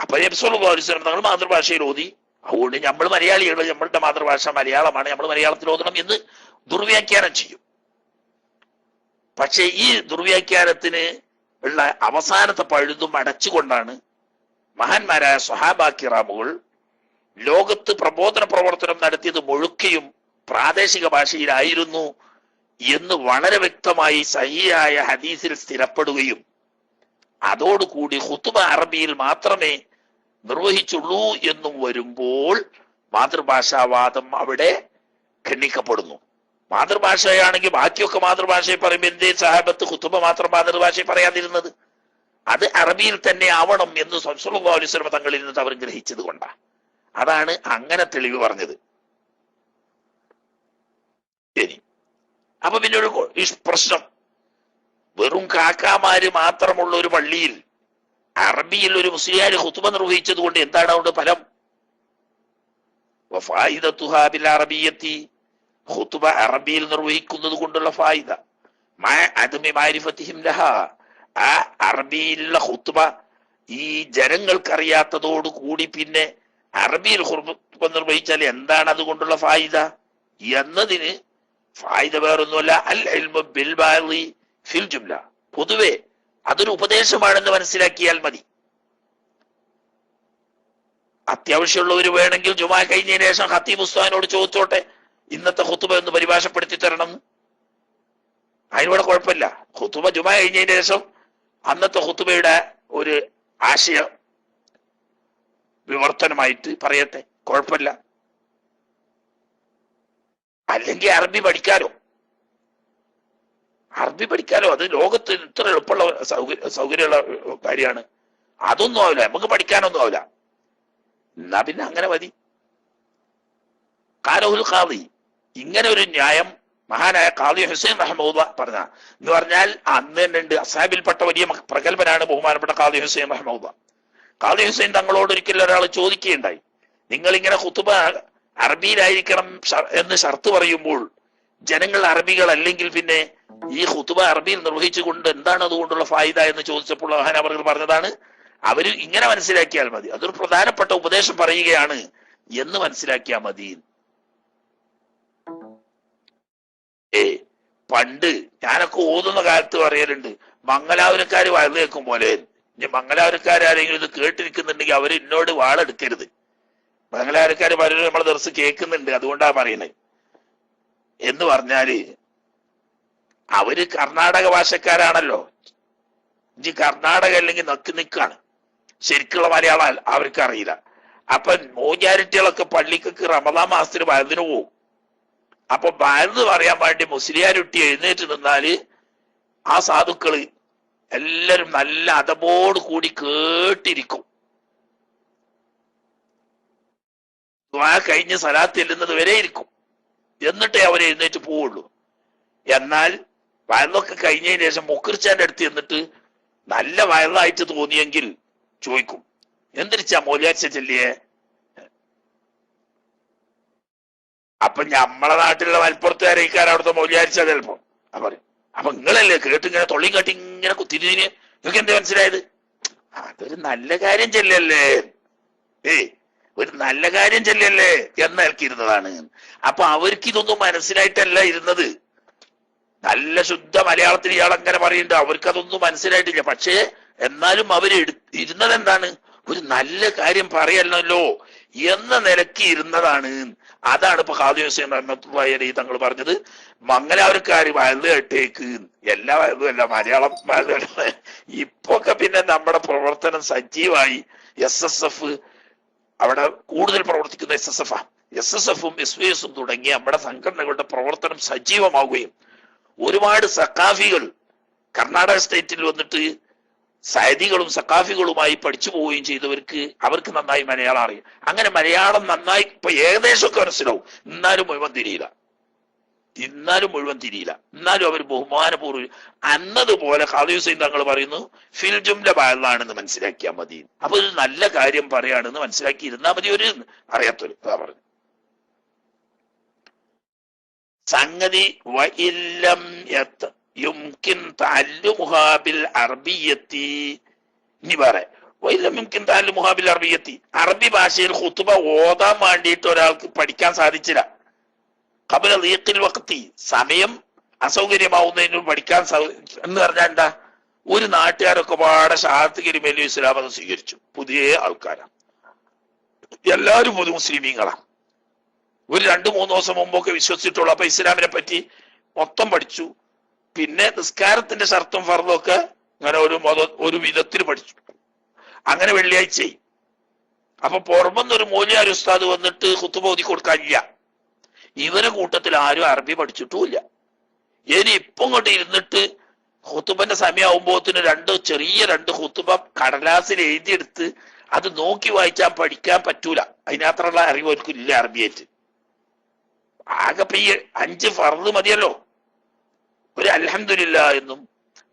അപ്പൊ നബി സല്ലല്ലാഹു അലൈഹി വസല്ലം തങ്ങൾ മാതൃഭാഷയിൽ ഓതി, അതുകൊണ്ട് നമ്മൾ മലയാളികൾ, നമ്മളുടെ മാതൃഭാഷ മലയാളമാണ്, നമ്മൾ മലയാളത്തിൽ ഓതണം എന്ന് ദുർവ്യാഖ്യാനം ചെയ്യും. പക്ഷെ ഈ ദുർവ്യാഖ്യാനത്തിന് ഉള്ള അവസാനത്തെ പഴുതും അടച്ചുകൊണ്ടാണ് മഹാന്മാരായ സ്വഹാബ കിറാമുകൾ ലോകത്ത് പ്രബോധന പ്രവർത്തനം നടത്തിയത് മുഴുക്കയും പ്രാദേശിക ഭാഷയിലായിരുന്നു എന്ന് വളരെ വ്യക്തമായി സഹിയായ ഹദീസിൽ സ്ഥിരപ്പെടുകയും അതോടുകൂടി ഖുത്ബ അറബിയിൽ മാത്രമേ നിർവഹിച്ചുള്ളൂ എന്നും വരുമ്പോൾ മാതൃഭാഷാവാദം അവിടെ ഖണ്ഡിക്കപ്പെടുന്നു. മാതൃഭാഷയാണെങ്കിൽ ബാക്കിയൊക്കെ മാതൃഭാഷയെ പറയുമ്പോൾ എന്തേ സഹാബത്ത് ഖുത്ബ മാത്രം മാതൃഭാഷയെ പറയാതിരുന്നത്? അത് അറബിയിൽ തന്നെ ആവണം എന്ന് സല്ലല്ലാഹു അലൈഹി വസല്ലം തങ്ങളിൽ നിന്ന് അവർ ഗ്രഹിച്ചത് കൊണ്ടാണ്. അതാണ് അങ്ങനെ തെളിവ് പറഞ്ഞത്. ഇനി അപ്പൊ പിന്നെ ഒരു പ്രശ്നം, വെറും കാക്കാമാര് മാത്രമുള്ള ഒരു പള്ളിയിൽ അറബിയിൽ ഒരു മുസ്ലിയാര് ഖുത്ബ നിർവഹിച്ചത് കൊണ്ട് എന്താണ് അവിടെ ഫലം? വഫായിദതുഹാ ബിൽ അറബിയ്യത്തി, ഖുത്ബ അറബിയിൽ നിർവഹിക്കുന്നത് കൊണ്ടുള്ള ഫായിദ മഅ അദമി മഅരിഫതിഹിം ലഹാ, ആ അറബിയിലുള്ള ഖുത്ബ ഈ ജനങ്ങൾക്കറിയാത്തതോട് കൂടി പിന്നെ അറബിയിൽ ഖുത്ബ നിർവഹിച്ചാൽ എന്താണ് അതുകൊണ്ടുള്ള ഫായിദ എന്നതിന് ഫായിദ വേറൊന്നുമല്ല, അൽ ഇൽമു ബിൽ ബാലി ഫിൽ ജുംല, പൊതുവെ അതൊരു ഉപദേശമാണെന്ന് മനസ്സിലാക്കിയാൽ മതി. അത്യാവശ്യമുള്ളവർ വേണമെങ്കിൽ ജുമാ കഴിഞ്ഞതിന് ശേഷം ഖത്തീബ് ഉസ്താദിനോട് ചോദിച്ചോട്ടെ ഇന്നത്തെ ഖുത്ബ ഒന്ന് പരിഭാഷപ്പെടുത്തി തരണം, അതിനോട് കുഴപ്പമില്ല. ഖുത്ബ ജുമാ കഴിഞ്ഞതിന് ശേഷം അന്നത്തെ ഖുത്ബയുടെ ഒരു ആശയ വിവർത്തനമായിട്ട് പറയട്ടെ, കുഴപ്പമില്ല. അല്ലെങ്കിൽ അറബി പഠിക്കാലോ. അറബി പഠിക്കാലോ, അത് ലോകത്ത് ഇത്ര എളുപ്പമുള്ള സൗകര്യമുള്ള കാര്യമാണ്. അതൊന്നും ആവില്ല, നമുക്ക് പഠിക്കാനൊന്നും ആവില്ല. എന്നാ പിന്നെ അങ്ങനെ മതി. കാലഹുൽ ഖാദി, ഇങ്ങനെ ഒരു ന്യായം മഹാനായ ഖാദി ഹുസൈൻ റഹ്മത്തുള്ളാഹി പറഞ്ഞ എന്ന് പറഞ്ഞാൽ അന്ന് തന്നെ ഉണ്ട്. അസ്ഹാബിൽപ്പെട്ട വലിയ പ്രഗത്ഭനാണ് ബഹുമാനപ്പെട്ട ഖാദി ഹുസൈൻ റഹ്മത്തുള്ളാഹി. ഖാദി ഹുസൈൻ തങ്ങളോട് ഒരിക്കലും ഒരാൾ ചോദിക്കുകയുണ്ടായി, നിങ്ങൾ ഇങ്ങനെ ഖുതുബ അറബിയിലായിരിക്കണം എന്ന് ഷർത്ത് പറയുമ്പോൾ ജനങ്ങൾ അറബികൾ അല്ലെങ്കിൽ പിന്നെ ഈ ഖുതുബ അറബിയിൽ നിർവഹിച്ചുകൊണ്ട് എന്താണ് അതുകൊണ്ടുള്ള ഫായിദ എന്ന് ചോദിച്ചപ്പോൾ മഹാനവറുകൾ പറഞ്ഞതാണ്, അവര് ഇങ്ങനെ മനസ്സിലാക്കിയാൽ മതി, അതൊരു പ്രധാനപ്പെട്ട ഉപദേശം പറയുകയാണ് എന്ന് മനസ്സിലാക്കിയാൽ മതി. പണ്ട് ഞാനൊക്കെ ഓതുന്ന കാലത്ത് പറയലുണ്ട്, മംഗലാപുരക്കാര് വയറ് കേൾക്കും പോലെ. ഇനി മംഗലാപുരക്കാരെങ്കിലും ഇത് കേട്ടിരിക്കുന്നുണ്ടെങ്കിൽ അവര് എന്നോട് വാളെടുക്കരുത്. മംഗലാപുരക്കാര് പലരും നമ്മളെ ദിവസം കേൾക്കുന്നുണ്ട്, അതുകൊണ്ടാ പറയുന്നത്. എന്ന് പറഞ്ഞാല് അവര് കർണാടക ഭാഷക്കാരാണല്ലോ. ഇനി കർണാടക അല്ലെങ്കിൽ നിക്കാണ്, ശരിക്കുള്ള മലയാളം അവർക്ക് അറിയില്ല. അപ്പൊ മോചാരിറ്റികളൊക്കെ പള്ളിക്കൊക്കെ റമദാൻ മാസത്തിന് വയലിന് പോകും. അപ്പൊ വയലിന് പറയാൻ വേണ്ടി മുസ്ലിയാരുട്ടി എഴുന്നേറ്റ് നിന്നാല് ആ സാധുക്കള് എല്ലാരും നല്ല അതബോട് കൂടി കേട്ടിരിക്കും. ദുആ കഴിഞ്ഞ് സലാത്ത് ചെല്ലുന്നത് വരെ ഇരിക്കും, എന്നിട്ടേ അവരെ എഴുന്നേറ്റ് പോവുള്ളൂ. എന്നാൽ വയലൊക്കെ കഴിഞ്ഞതിന് ശേഷം മുക്കിർച്ചാന്റെ അടുത്ത് എന്നിട്ട് നല്ല വയലായിട്ട് തോന്നിയെങ്കിൽ ചോദിക്കും, എന്തിരിച്ചാ മോലിയാച്ച ചെല്ലിയേ? അപ്പൊ നമ്മളെ നാട്ടിലുള്ള മലപ്പുറത്തുകാരേക്കാർ അവിടുത്തെ മൗലിയാരിച്ച ചിലപ്പോ പറയും, അപ്പൊ നിങ്ങളല്ലേ കേട്ട് ഇങ്ങനെ തൊള്ളിയും കാട്ടി ഇങ്ങനെ കുത്തിരിഞ്ഞ് നിങ്ങൾക്ക് എന്താ മനസ്സിലായത്? അതൊരു നല്ല കാര്യം ചെല്ലല്ലേ, ഒരു നല്ല കാര്യം ചെല്ലല്ലേ എന്നേൽക്കിരുന്നതാണ്. അപ്പൊ അവർക്ക് ഇതൊന്നും മനസ്സിലായിട്ടല്ല ഇരുന്നത്. നല്ല ശുദ്ധ മലയാളത്തിൽ ഇയാൾ അങ്ങനെ പറയുന്നുണ്ട്, അവർക്ക് അതൊന്നും മനസ്സിലായിട്ടില്ല. പക്ഷേ എന്നാലും അവര് ഇരുന്നത് എന്താണ്, ഒരു നല്ല കാര്യം പറയല്ലോ എന്ന നിലയ്ക്ക് ഇരുന്നതാണ്. അതാണ് ഇപ്പൊ ഖാദി ഹുസൈൻ റഹ്മത്തുള്ളാഹി അലൈഹി തങ്ങൾ പറഞ്ഞത്, മംഗലാപുരക്കാര് വയല് കേട്ടേക്ക്. എല്ലാ വയലും അല്ല, മലയാളം വയല്. ഇപ്പൊക്കെ പിന്നെ നമ്മുടെ പ്രവർത്തനം സജീവായി. SSF അവിടെ കൂടുതൽ പ്രവർത്തിക്കുന്ന SSF SSFും SVSും തുടങ്ങിയ നമ്മുടെ സംഘടനകളുടെ പ്രവർത്തനം സജീവമാവുകയും ഒരുപാട് സഖാഫികൾ കർണാടക സ്റ്റേറ്റിൽ വന്നിട്ട് സൈദികളും സഖാഫികളുമായി പഠിച്ചു പോവുകയും ചെയ്തവർക്ക് അവർക്ക് നന്നായി മലയാളം അറിയാം. അങ്ങനെ മലയാളം നന്നായി ഇപ്പൊ ഏകദേശമൊക്കെ മനസ്സിലാവും. എന്നാലും മുഴുവൻ തിരിയില്ല, എന്നാലും അവർ ബഹുമാനപൂർവ്വം അന്നതുപോലെ ഖാദി ഹുസൈൻ തങ്ങൾ പറയുന്നു ഫിൽ ജുംല ബഅദാണെന്ന് മനസ്സിലാക്കിയാൽ മതി. അപ്പൊ ഒരു നല്ല കാര്യം പറയാണെന്ന് മനസ്സിലാക്കി ഇരുന്നാൽ മതി. ഒരു അറിയാത്തൊരു പറഞ്ഞു സംഗതി വഇല്ലം യുംകിൻ തഅല്ലുമുഹാ ബിൽ അറബിയ്യത്തി. ഇനി പറയാം, വഇല്ലം യുംകിൻ തഅല്ലുമുഹാ ബിൽ അറബിയ്യത്തി, അറബി ഭാഷയിൽ ഖുതുബ ഓതാൻ വേണ്ടിയിട്ട് ഒരാൾക്ക് പഠിക്കാൻ സാധിച്ചില്ല. ഖബല ദീഖിൽ വഖ്തി, സമയം അസൗകര്യമാവുന്നതിന് പഠിക്കാൻ എന്ന് പറഞ്ഞാൽ എന്താ, ഒരു നാട്ടുകാരൊക്കെ പാടെ ഷഹാദത്ത് കലിമയിൽ ഇസ്ലാം മതം സ്വീകരിച്ചു. പുതിയ ആൾക്കാരാണ്, എല്ലാവരും പൊതു മുസ്ലിമീങ്ങളാണ്. ഒരു 2-3 ദിവസം മുമ്പൊക്കെ വിശ്വസിച്ചിട്ടുള്ളൂ. അപ്പൊ ഇസ്ലാമിനെ പറ്റി മൊത്തം പഠിച്ചു. പിന്നെ നിസ്കാരത്തിന്റെ ഷർത്തും ഫർളും ഒക്കെ അങ്ങനെ ഒരു വിധത്തിൽ പഠിച്ചു. അങ്ങനെ വെള്ളിയാഴ്ചയായി. അപ്പൊ പുറമെന്നൊരു മൗലിയാർ ഉസ്താദ് വന്നിട്ട് ഖുതുബ ഓതി കൊടുക്കാനില്ല. ഇവരെ കൂട്ടത്തിൽ ആരും അറബി പഠിച്ചിട്ടുമില്ല. ഇനി ഇപ്പം ഇങ്ങോട്ട് ഇരുന്നിട്ട് ഖുതുബന്റെ സമയമാകുമ്പോത്തിന് ചെറിയ രണ്ട് ഖുതുബ കടലാസിൽ എഴുതിയെടുത്ത് അത് നോക്കി വായിച്ചാൽ പഠിക്കാൻ പറ്റൂല. അതിനകത്തുള്ള അറിവ് അവർക്ക് ഇല്ല അറബിയായിട്ട്. ആകെ ഈ 5 ഫർള് മതിയല്ലോ. ഒരു അൽഹംദുലില്ലാഹ് എന്നും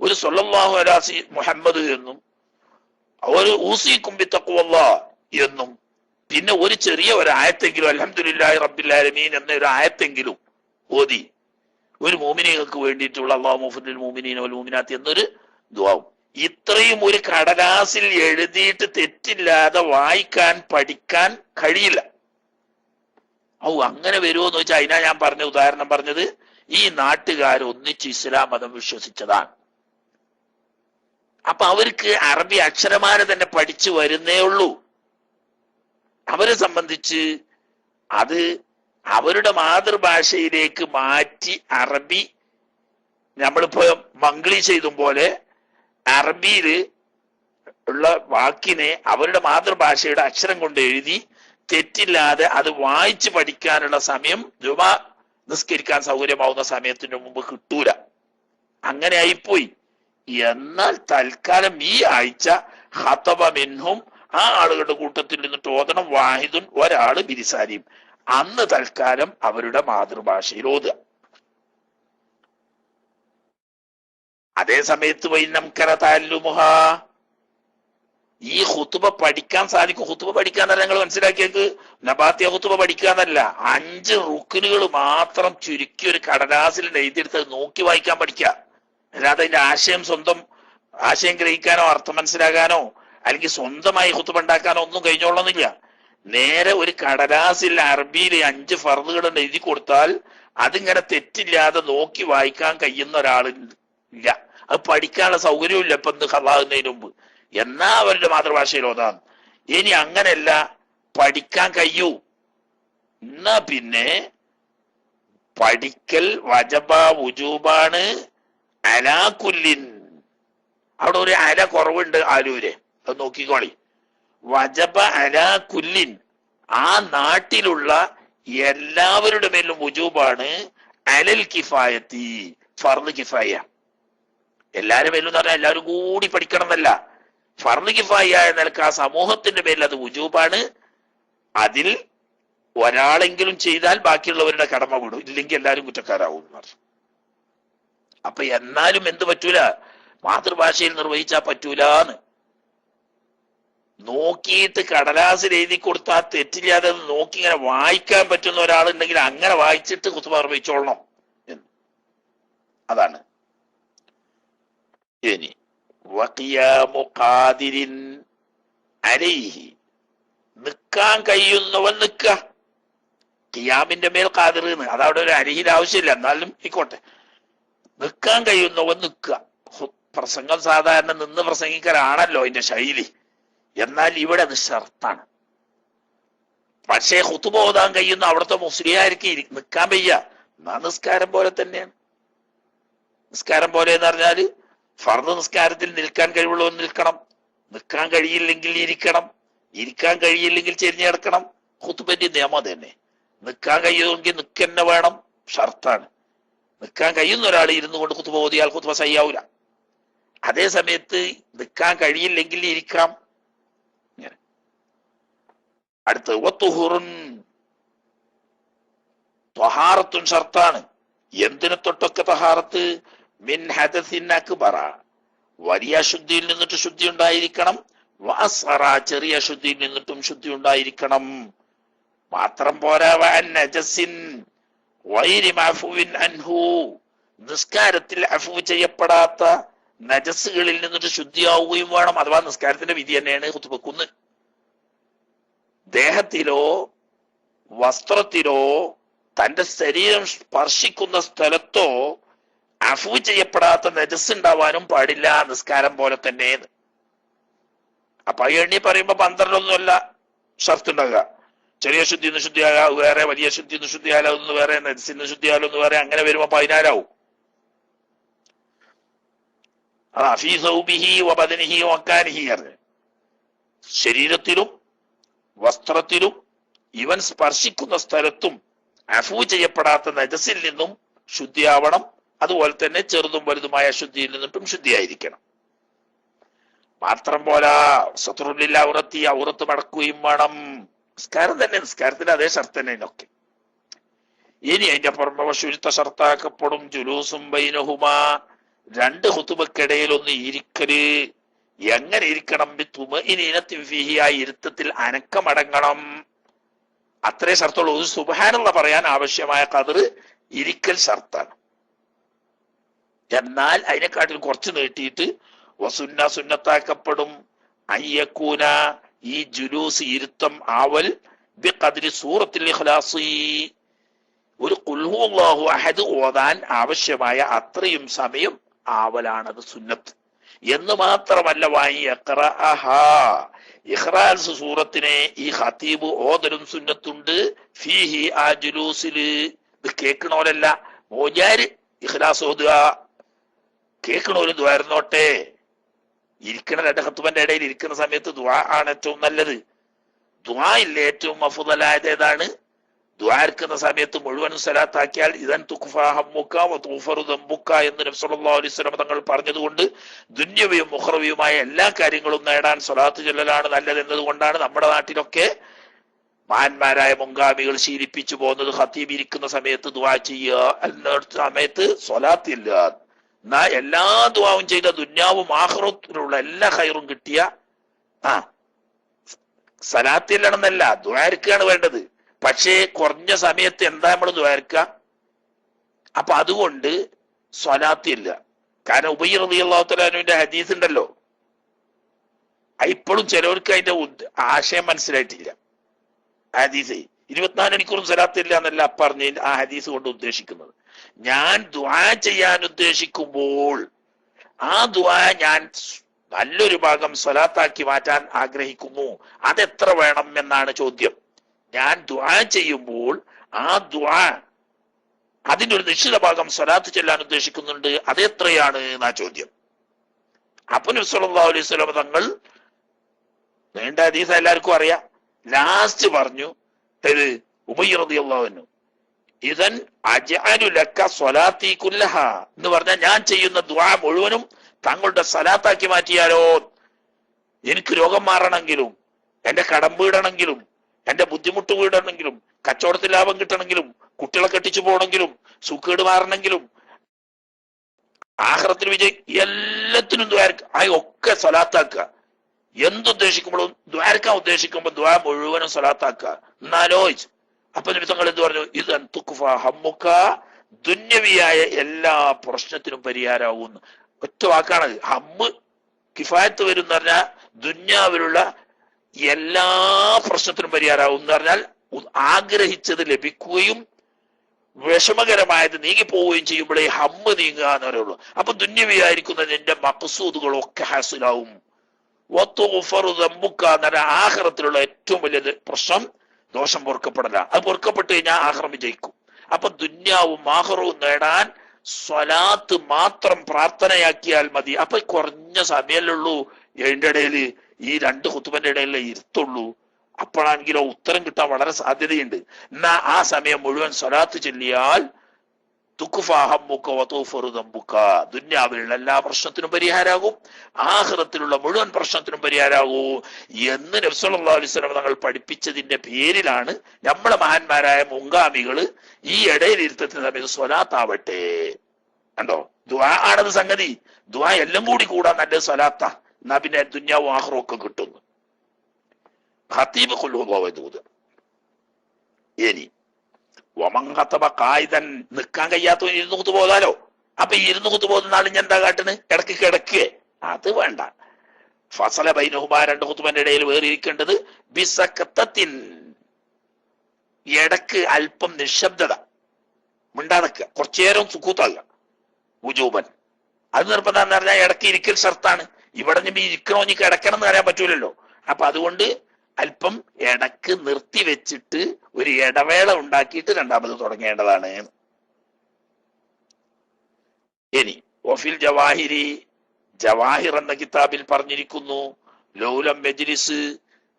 ഒരു സ്വല്ലല്ലാഹു അലാ മുഹമ്മദ് എന്നും ഒരു ഊസിക്കും ബിത്തഖ്വല്ലാഹ് എന്നും പിന്നെ ഒരു ചെറിയ ഒരു ആയത്തെങ്കിലും അൽഹംദുലില്ലാഹി റബ്ബിൽ ആലമീൻ എന്ന ഒരു ആയത്തെങ്കിലും ഓതി ഒരു മോമിനികൾക്ക് വേണ്ടിയിട്ടുള്ള അല്ലാഹു മുഫ്ദിൽ മോമിനീന വൽ മോമിനാത്ത് എന്നൊരു ദുആവും. ഇത്രയും ഒരു കടലാസിൽ എഴുതിയിട്ട് തെറ്റില്ലാതെ വായിക്കാൻ പഠിക്കാൻ കഴിയില്ല. അങ്ങനെ വരുമോ എന്ന് വെച്ചാൽ അതിനാ ഞാൻ പറഞ്ഞ ഉദാഹരണം പറഞ്ഞത്. ഈ നാട്ടുകാർ ഒന്നിച്ച് ഇസ്ലാം മതം വിശ്വസിച്ചതാണ്. അപ്പൊ അവർക്ക് അറബി അക്ഷരമാല തന്നെ പഠിച്ചു വരുന്നേ ഉള്ളൂ. അവരെ സംബന്ധിച്ച് അത് അവരുടെ മാതൃഭാഷയിലേക്ക് മാറ്റി അറബി, നമ്മളിപ്പോ മംഗ്ലീഷ് എഴുതും പോലെ അറബിയിൽ ഉള്ള വാക്കിനെ അവരുടെ മാതൃഭാഷയുടെ അക്ഷരം കൊണ്ട് എഴുതി തെറ്റില്ലാതെ അത് വായിച്ച് പഠിക്കാനുള്ള സമയം ജുമാ നിസ്കരിക്കാൻ സൗകര്യമാവുന്ന സമയത്തിന് മുമ്പ് കിട്ടൂല. അങ്ങനെ ആയിപ്പോയി. എന്നാൽ തൽക്കാലം ഈ ആഴ്ച ഖതബ മിൻഹും ആ ആളുകളുടെ കൂട്ടത്തിൽ നിന്നിട്ട് ഓതണം വാഹിദുൻ ഒരാള് ബിലിസാനിയും, അന്ന് തൽക്കാലം അവരുടെ മാതൃഭാഷയിൽ ഓതുക. അതേ സമയത്ത് വൈനംകര താല്ലുമുഹ, ഈ ഖുതുബ പഠിക്കാൻ സാധിക്കും. ഖുതുബ പഠിക്കാന്നല്ല നിങ്ങൾ മനസ്സിലാക്കിയേക്ക്, നബാത്തിയ ഖുതുബ പഠിക്കാന്നല്ല, 5 റുക്നുകൾ മാത്രം ചുരുക്കി ഒരു കടലാസിൽ എഴുതിയെടുത്ത് നോക്കി വായിക്കാൻ പഠിക്കുക. അല്ലാതെ അതിന്റെ ആശയം സ്വന്തം ആശയം ഗ്രഹിക്കാനോ അർത്ഥം മനസ്സിലാക്കാനോ അല്ലെങ്കിൽ സ്വന്തമായി ഖുതുബ ഉണ്ടാക്കാനോ ഒന്നും കഴിഞ്ഞോളന്നില്ല. നേരെ ഒരു കടലാസിൽ അറബിയിൽ 5 ഫർദുകൾ എഴുതി കൊടുത്താൽ അതിങ്ങനെ തെറ്റില്ലാതെ നോക്കി വായിക്കാൻ കഴിയുന്ന ഒരാളില്ല. അത് പഠിക്കാനുള്ള സൗകര്യവും ഇല്ല ഇപ്പൊ ഇന്ന് ഖളാകുന്നതിന് മുമ്പ്. എന്നാ അവരുടെ മാതൃഭാഷയിൽ ഓതാം. ഇനി അങ്ങനെയല്ല, പഠിക്കാൻ കഴിയൂ, എന്നാ പിന്നെ പഠിക്കൽ വജബ വുജൂബാണ് അലാകുല്ലിൻ. അവിടെ ഒരു അല കുറവുണ്ട് ആലൂര്, അത് നോക്കിക്കോളി. വജബ അലാകുല്ലിൻ, ആ നാട്ടിലുള്ള എല്ലാവരുടെ മേലും വുജൂബാണ്. അലൽ കിഫായത്തി, ഫർദ് കിഫായ. എല്ലാവരും മേലും എന്ന് പറഞ്ഞാൽ എല്ലാവരും കൂടി പഠിക്കണം എന്നല്ല. ഫർദ് കിഫായ നിലക്ക് ആ സമൂഹത്തിന്റെ മേലിൽ അത് വുജൂബാണ്. അതിൽ ഒരാളെങ്കിലും ചെയ്താൽ ബാക്കിയുള്ളവരുടെ കടമ വിടും, ഇല്ലെങ്കിൽ എല്ലാവരും കുറ്റക്കാരാവും എന്ന് പറഞ്ഞു. അപ്പൊ എന്നാലും എന്ത് പറ്റൂല, മാതൃഭാഷയിൽ നിർവഹിച്ചാൽ പറ്റൂലെന്ന് നോക്കിയിട്ട് കടലാസിൽ എഴുതി കൊടുത്താൽ തെറ്റില്ലാതെ നോക്കി ഇങ്ങനെ വായിക്കാൻ പറ്റുന്ന ഒരാളുണ്ടെങ്കിൽ അങ്ങനെ വായിച്ചിട്ട് ഖുതുബ നിർവഹിച്ചോളണം എന്ന്. അതാണ്. ഇനി വഖിയാമു ഖാദിരിൻ അലൈഹി, നിൽക്കാൻ കഴിയുന്നവൻ നിൽക്കുക. ഖിയാമിന്റെ മേൽ ഖാദിർ എന്ന്, അതവിടെ ഒരു അരിഹിൽ ആവശ്യമില്ല, എന്നാലും ആയിക്കോട്ടെ. നിൽക്കാൻ കഴിയുന്നവൻ നിൽക്കുക. പ്രസംഗം സാധാരണ നിന്ന് പ്രസംഗിക്കലാണല്ലോ അതിന്റെ ശൈലി, എന്നാൽ ഇവിടെ അത് ഷർത്താണ്. പക്ഷേ ഖുതുബ ഓതാൻ കഴിയുന്ന അവിടുത്തെ മുസ്ലിയാർക്ക് നിൽക്കാൻ വയ്യ. എന്നാ നിസ്കാരം പോലെ തന്നെയാണ്. നിസ്കാരം പോലെ എന്ന് പറഞ്ഞാല് ഫർദ് നിസ്കാരത്തിൽ നിൽക്കാൻ കഴിവുള്ളവൻ നിൽക്കണം, നിൽക്കാൻ കഴിയില്ലെങ്കിൽ ഇരിക്കണം, ഇരിക്കാൻ കഴിയില്ലെങ്കിൽ ചെരിഞ്ഞു കിടക്കണം. ഖുതുബന്റെ നിയമം തന്നെ. നിൽക്കാൻ കഴിയുമെങ്കിൽ നിൽക്കന്നെ വേണം, ഷർത്താണ്. നിൽക്കാൻ കഴിയുന്ന ഒരാൾ ഇരുന്നു കൊണ്ട് ഖുതുബ ഓതിയാൽ ഖുതുബ സയ്യാവൂല. അതേ സമയത്ത് നിൽക്കാൻ കഴിയില്ലെങ്കിൽ ഇരിക്കാം. അടുത്ത് വത്തുഹുറുൻ, ത്വഹാറത്തുൻ ഷർത്താണ്. എന്തിനെ തൊട്ടൊക്കെ ത്വഹാറത്ത്? മിൻ ഹദസിൻ അക്ബറ, വലിയ ശുദ്ധിയിൽ നിന്നിട്ട് ശുദ്ധി ഉണ്ടായിരിക്കണം. വഅസ്ഗറ, ചെറിയ ശുദ്ധിയിൽ നിന്നിട്ടും ശുദ്ധി ഉണ്ടായിരിക്കണം. മാത്രം പോരാ, വഅൻ നജസിൻ ഗൈരി മഅഫുവിൻ അൻഹു, നിസ്കാരത്തിൽ അഫു ചെയ്യപ്പെടാത്ത നജസുകളിൽ നിന്നിട്ട് ശുദ്ധിയാവുകയും വേണം. അഥവാ നിസ്കാരത്തിന്റെ വിധി തന്നെയാണ് ഖുതുബക്കുന്ന്. ദേഹത്തിലോ വസ്ത്രത്തിലോ തന്റെ ശരീരം സ്പർശിക്കുന്ന സ്ഥലത്തോ അഫു ചെയ്യപ്പെടാത്ത നജസ് ഉണ്ടാവാനും പാടില്ല, നിസ്കാരം പോലെ തന്നെ. അപ്പൊ എണ്ണി പറയുമ്പോ 12 ഷർത്ത് ഉണ്ടാകുക. ചെറിയ ശുദ്ധി എന്ന് ശുദ്ധിയാകാ വേറെ, വലിയ ശുദ്ധി എന്ന് ശുദ്ധിയാലോ ഒന്ന് വേറെ, നജസിന്ന് ശുദ്ധിയാലോ ഒന്ന് വേറെ, അങ്ങനെ വരുമ്പോ 14 ആവും. ഫീ സൗബിഹി വബദനിഹി വമക്കാനിഹി, ശരീരത്തിലും വസ്ത്രത്തിലും ഇവൻ സ്പർശിക്കുന്ന സ്ഥലത്തും അഫു ചെയ്യപ്പെടാത്ത നജസിൽ നിന്നും ശുദ്ധിയാവണം. അതുപോലെ തന്നെ ചെറുതും വലുതുമായ ശുദ്ധിയിൽ നിന്നിട്ടും ശുദ്ധിയായിരിക്കണം. മാത്രം പോരാ, സത്രുല്ലിൽ ഔറത്തി, ഔറത്ത് മടക്കുകയും വേണം. നിസ്കാരം തന്നെ, നിസ്കാരത്തിന് അതേ ഷർത്ത് തന്നെ ഇതിനൊക്കെ. ഇനി അതിന്റെ പുറമെ വശുരുത്ത ഷർത്താക്കപ്പെടും ജുലൂസും ബൈനഹുമാ, 2 ഖുതുബക്കിടയിൽ ഒന്ന് ഇരിക്കല്. എങ്ങനെ ഇരിക്കണം? തുമഇനീനത്തിൻ ഫീഹി, ആ ഇരുത്തത്തിൽ അനക്കമടങ്ങണം. അത്രേ ഷർത്തുള്ളൂ. ഒരു സുബ്ഹാനല്ലാഹ് പറയാൻ ആവശ്യമായ ഖദർ ഇരിക്കൽ ഷർത്താണ്. എന്നാൽ അതിനെക്കാട്ടിൽ കുറച്ച് നീട്ടിയിട്ട് വസുന്ന, സുന്നത്താക്കപ്പെടും അയ്യക്കൂന, ഈ ജുലൂസ് ഇരുത്തം ആവൽ ബിഖദ്രി സൂറത്തുൽ ഇഖ്ലാസ്, ഒരു ഖുൽ ഹുവല്ലാഹു അഹദ് ഓതാൻ ആവശ്യമായ അത്രയും സമയം ആവലാണത് സുന്നത്ത്. എന്ന് മാത്രമല്ല, ഇഖ്റാസ് സൂറത്തിനെ ഈ ഖതീബ് ഓതലും സുന്നത്തുണ്ട്. ഫീഹി, ആ ജുലൂസില്. ഇത് കേൾക്കണോലല്ല, മോജാര് ഇഖ്ലാസ് ഓതുക, കേൾക്കണോലും ദ്വാരുന്നോട്ടെ. ഇരിക്കണ 2 ഖുതുബന്റെ ഇടയിൽ ഇരിക്കുന്ന സമയത്ത് ദുആ ആണ് ഏറ്റവും നല്ലത്. ദുആയിൽ ഏറ്റവും അഫ്ളലായത് ഏതാണ്? ദ്വാരക്കുന്ന സമയത്ത് മുഴുവനും സലാത്താക്കിയാൽ ഇദൻ തുക്ഫാ ഹമ്മുക വതുഗ്ഫറു ദംബുക എന്ന് നബി സല്ലല്ലാഹു അലൈഹി വസല്ലം തങ്ങൾ പറഞ്ഞതുകൊണ്ട് ദുന്യവിയും മുഖ്റവിയുമായ എല്ലാ കാര്യങ്ങളും നേടാൻ സ്വലാത്ത് ചൊല്ലലാണ് നല്ലത് എന്നതുകൊണ്ടാണ് നമ്മുടെ നാട്ടിലൊക്കെ മഹാന്മാരായ മുൻഗാമികൾ ശീലിപ്പിച്ചു പോകുന്നത് ഖത്തീബ് ഇരിക്കുന്ന സമയത്ത് ദുആ ചെയ്യുക, അല്ലാത്ത സമയത്ത് സ്വലാത്ത് ഇല്ല. എന്നാ എല്ലാ ദുആവും ചെയ്ത ദുന്യാവും ആഖിറത്തിലുള്ള എല്ലാ ഖൈറും കിട്ടിയ സലാത്ത് ഇല്ലണമെന്നല്ല, ദുആർക്കാണ് വേണ്ടത്. പക്ഷേ കുറഞ്ഞ സമയത്ത് എന്താ നമ്മൾ ദ്വാരക്ക? അപ്പൊ അതുകൊണ്ട് സ്വലാത്ത് ഇല്ല. കാരണം ഉബൈർ റളിയല്ലാഹു തആല അൻഹുവിന്റെ ഹദീസ് ഉണ്ടല്ലോ, ഇപ്പോഴും ചിലവർക്ക് അതിന്റെ ആശയം മനസ്സിലായിട്ടില്ല. ഹദീസ് 24 മണിക്കൂറും സ്വലാത്ത് ഇല്ല എന്നല്ല പറഞ്ഞ് ആ ഹദീസ് കൊണ്ട് ഉദ്ദേശിക്കുന്നത്. ഞാൻ ദുആ ചെയ്യാൻ ഉദ്ദേശിക്കുമ്പോൾ ആ ദുആ ഞാൻ നല്ലൊരു ഭാഗം സ്വലാത്താക്കി മാറ്റാൻ ആഗ്രഹിക്കുന്നു, അതെത്ര വേണം എന്നാണ് ചോദ്യം. ഞാൻ ദുആ ചെയ്യുമ്പോൾ ആ ദുആ അതിന്റെ ഒരു നിശ്ചിത ഭാഗം സ്വലാത്ത് ചെല്ലാൻ ഉദ്ദേശിക്കുന്നുണ്ട്, അതെത്രയാണ് എന്നാ ചോദ്യം. അപ്പൊ നബി സല്ലല്ലാഹു അലൈഹി വസല്ലം തങ്ങൾ നീണ്ട ഹദീസ് എല്ലാവർക്കും അറിയാം, ലാസ്റ്റ് പറഞ്ഞു ഉബൈർ റളിയല്ലാഹു അൻഹു ഇദൻ അജ്അലു ലക സ്വലാത്തി കുല്ലഹ എന്ന് പറഞ്ഞാൽ ഞാൻ ചെയ്യുന്ന ദുആ മുഴുവനും താങ്കളുടെ സ്വലാത്താക്കി മാറ്റിയാലോ. എനിക്ക് രോഗം മാറണമെങ്കിലും, എന്റെ കടം വീടണമെങ്കിലും, എന്റെ ബുദ്ധിമുട്ട് വീടണമെങ്കിലും, കച്ചവടത്തിൽ ലാഭം കിട്ടണമെങ്കിലും, കുട്ടികളെ കെട്ടിച്ചു പോകണമെങ്കിലും, സുഖേട് മാറണമെങ്കിലും, ആഖിറത്തിൽ എല്ലാത്തിനും ഒക്കെ സ്വലാത്താക്കുക. എന്തുദ്ദേശിക്കുമ്പോഴും ദ്വാരക്കാൻ ഉദ്ദേശിക്കുമ്പോൾ ദ്വാ മുഴുവനും സ്വലാത്താക്കുക. എന്നാലോ അപ്പൊ നബി തങ്ങൾ എന്ത് പറഞ്ഞു? ഇത് തുക്ഫാ ഹമ്മുക, ദുന്യവിയായ എല്ലാ പ്രശ്നത്തിനും പരിഹാരമാകുന്നു. ഒറ്റ വാക്കാണ് ഹമ്മ്. കിഫായത്ത് വരും എന്ന് പറഞ്ഞാൽ ദുന്യാവിലുള്ള എല്ലാ പ്രശ്നത്തിനും പരിഹാരമാകും എന്ന് പറഞ്ഞാൽ ആഗ്രഹിച്ചത് ലഭിക്കുകയും വിഷമകരമായത് നീങ്ങിപ്പോവുകയും ചെയ്യുമ്പോഴേ ഹമ്മ് നീങ്ങുക എന്ന് പറയുള്ളൂ. അപ്പൊ ദുന്യവിയായിരിക്കുന്ന നിന്റെ മഖ്സൂദുകളൊക്കെ ഹാസിലാവും. വതുഗ്ഫറു ദംബുക എന്ന് പറഞ്ഞാൽ ആഖിറത്തിലുള്ള ഏറ്റവും വലിയ പ്രശ്നം ദോഷം പൊറുക്കപ്പെടല. അത് പൊറുക്കപ്പെട്ട് കഴിഞ്ഞാൽ ആഖിറം വിജയിക്കും. അപ്പൊ ദുന്യാവും ആഖിറവും നേടാൻ സ്വലാത്ത് മാത്രം പ്രാർത്ഥനയാക്കിയാൽ മതി. അപ്പൊ കുറഞ്ഞ സമയമല്ലുള്ളൂ അതിന്റെ ഇടയിൽ, ഈ 2 ഖുതുബന്റെ ഇടയിലേ ഇരുത്തുള്ളൂ. അപ്പോഴാണെങ്കിലോ ഉത്തരം കിട്ടാൻ വളരെ സാധ്യതയുണ്ട്. എന്നാ ആ സമയം മുഴുവൻ സ്വലാത്ത് ചൊല്ലിയാൽ തുക്ഫാ ഹമ്മുക വതുഗ്ഫറു ദംബുക, ദുന്യാവിലുള്ള എല്ലാ പ്രശ്നത്തിനും പരിഹാരമാകും, ആഖിറത്തിലുള്ള മുഴുവൻ പ്രശ്നത്തിനും പരിഹാരമാകൂ എന്ന് നബി സല്ലല്ലാഹു അലൈഹി വസല്ലം തങ്ങൾ പഠിപ്പിച്ചതിന്റെ പേരിലാണ് നമ്മളെ മഹാന്മാരായ മുൻഗാമികള് ഈ ഇടയിൽ ഇരുത്തത്തിന് സമയത്ത് സ്വലാത്താവട്ടെ. കണ്ടോ, ദുആ ആണത് സംഗതി. ദുആ എല്ലാം കൂടാൻ നല്ലത് സ്വലാത്താ. എന്നാ പിന്നെ ദുന്യാവും ആഖിറവും ഒക്കെ കിട്ടുന്നു. ഖതീബ് ഖുൽഹുല്ലാഹ്. ഇനി കായിതൻ നിൽക്കാൻ കഴിയാത്തവൻ 2 കുത്തു പോകാലോ. അപ്പൊ 2 കുത്തു പോകുന്ന ആൾ ഞാൻ എന്താ കാട്ടുന്നത്? ഇടയ്ക്ക് കിടക്കുക? അത് വേണ്ട. ഫസല ബൈനഹുമാ, 2 ഖുതുബന്റെ ഇടയിൽ വേറിയിരിക്കേണ്ടത് ബിസക്കത്തത്തിൻ, ഇടക്ക് അല്പം നിശബ്ദത, മിണ്ടാതക്ക, കുറച്ചേരം സുക്കൂത്താകുക. വുജൂബൻ അത് നിർബന്ധം എന്ന് പറഞ്ഞാൽ ഇടയ്ക്ക് ഇരിക്കൽ ഷർത്താണ്. ഇവിടെ നിന്ന് ഇരിക്കണോ ഇനി കിടക്കണം എന്ന് പറയാൻ പറ്റൂലല്ലോ. അപ്പൊ അതുകൊണ്ട് അല്പം ഇടക്ക് നിർത്തി വെച്ചിട്ട് ഒരു ഇടവേള ഉണ്ടാക്കിയിട്ട് രണ്ടാമത് തുടങ്ങേണ്ടതാണ്. ഇനി വഫിൽ ജവാഹിരി, ജവാഹിർ എന്ന കിതാബിൽ പറഞ്ഞിരിക്കുന്നു, ലൗലം മജ്ലിസ്,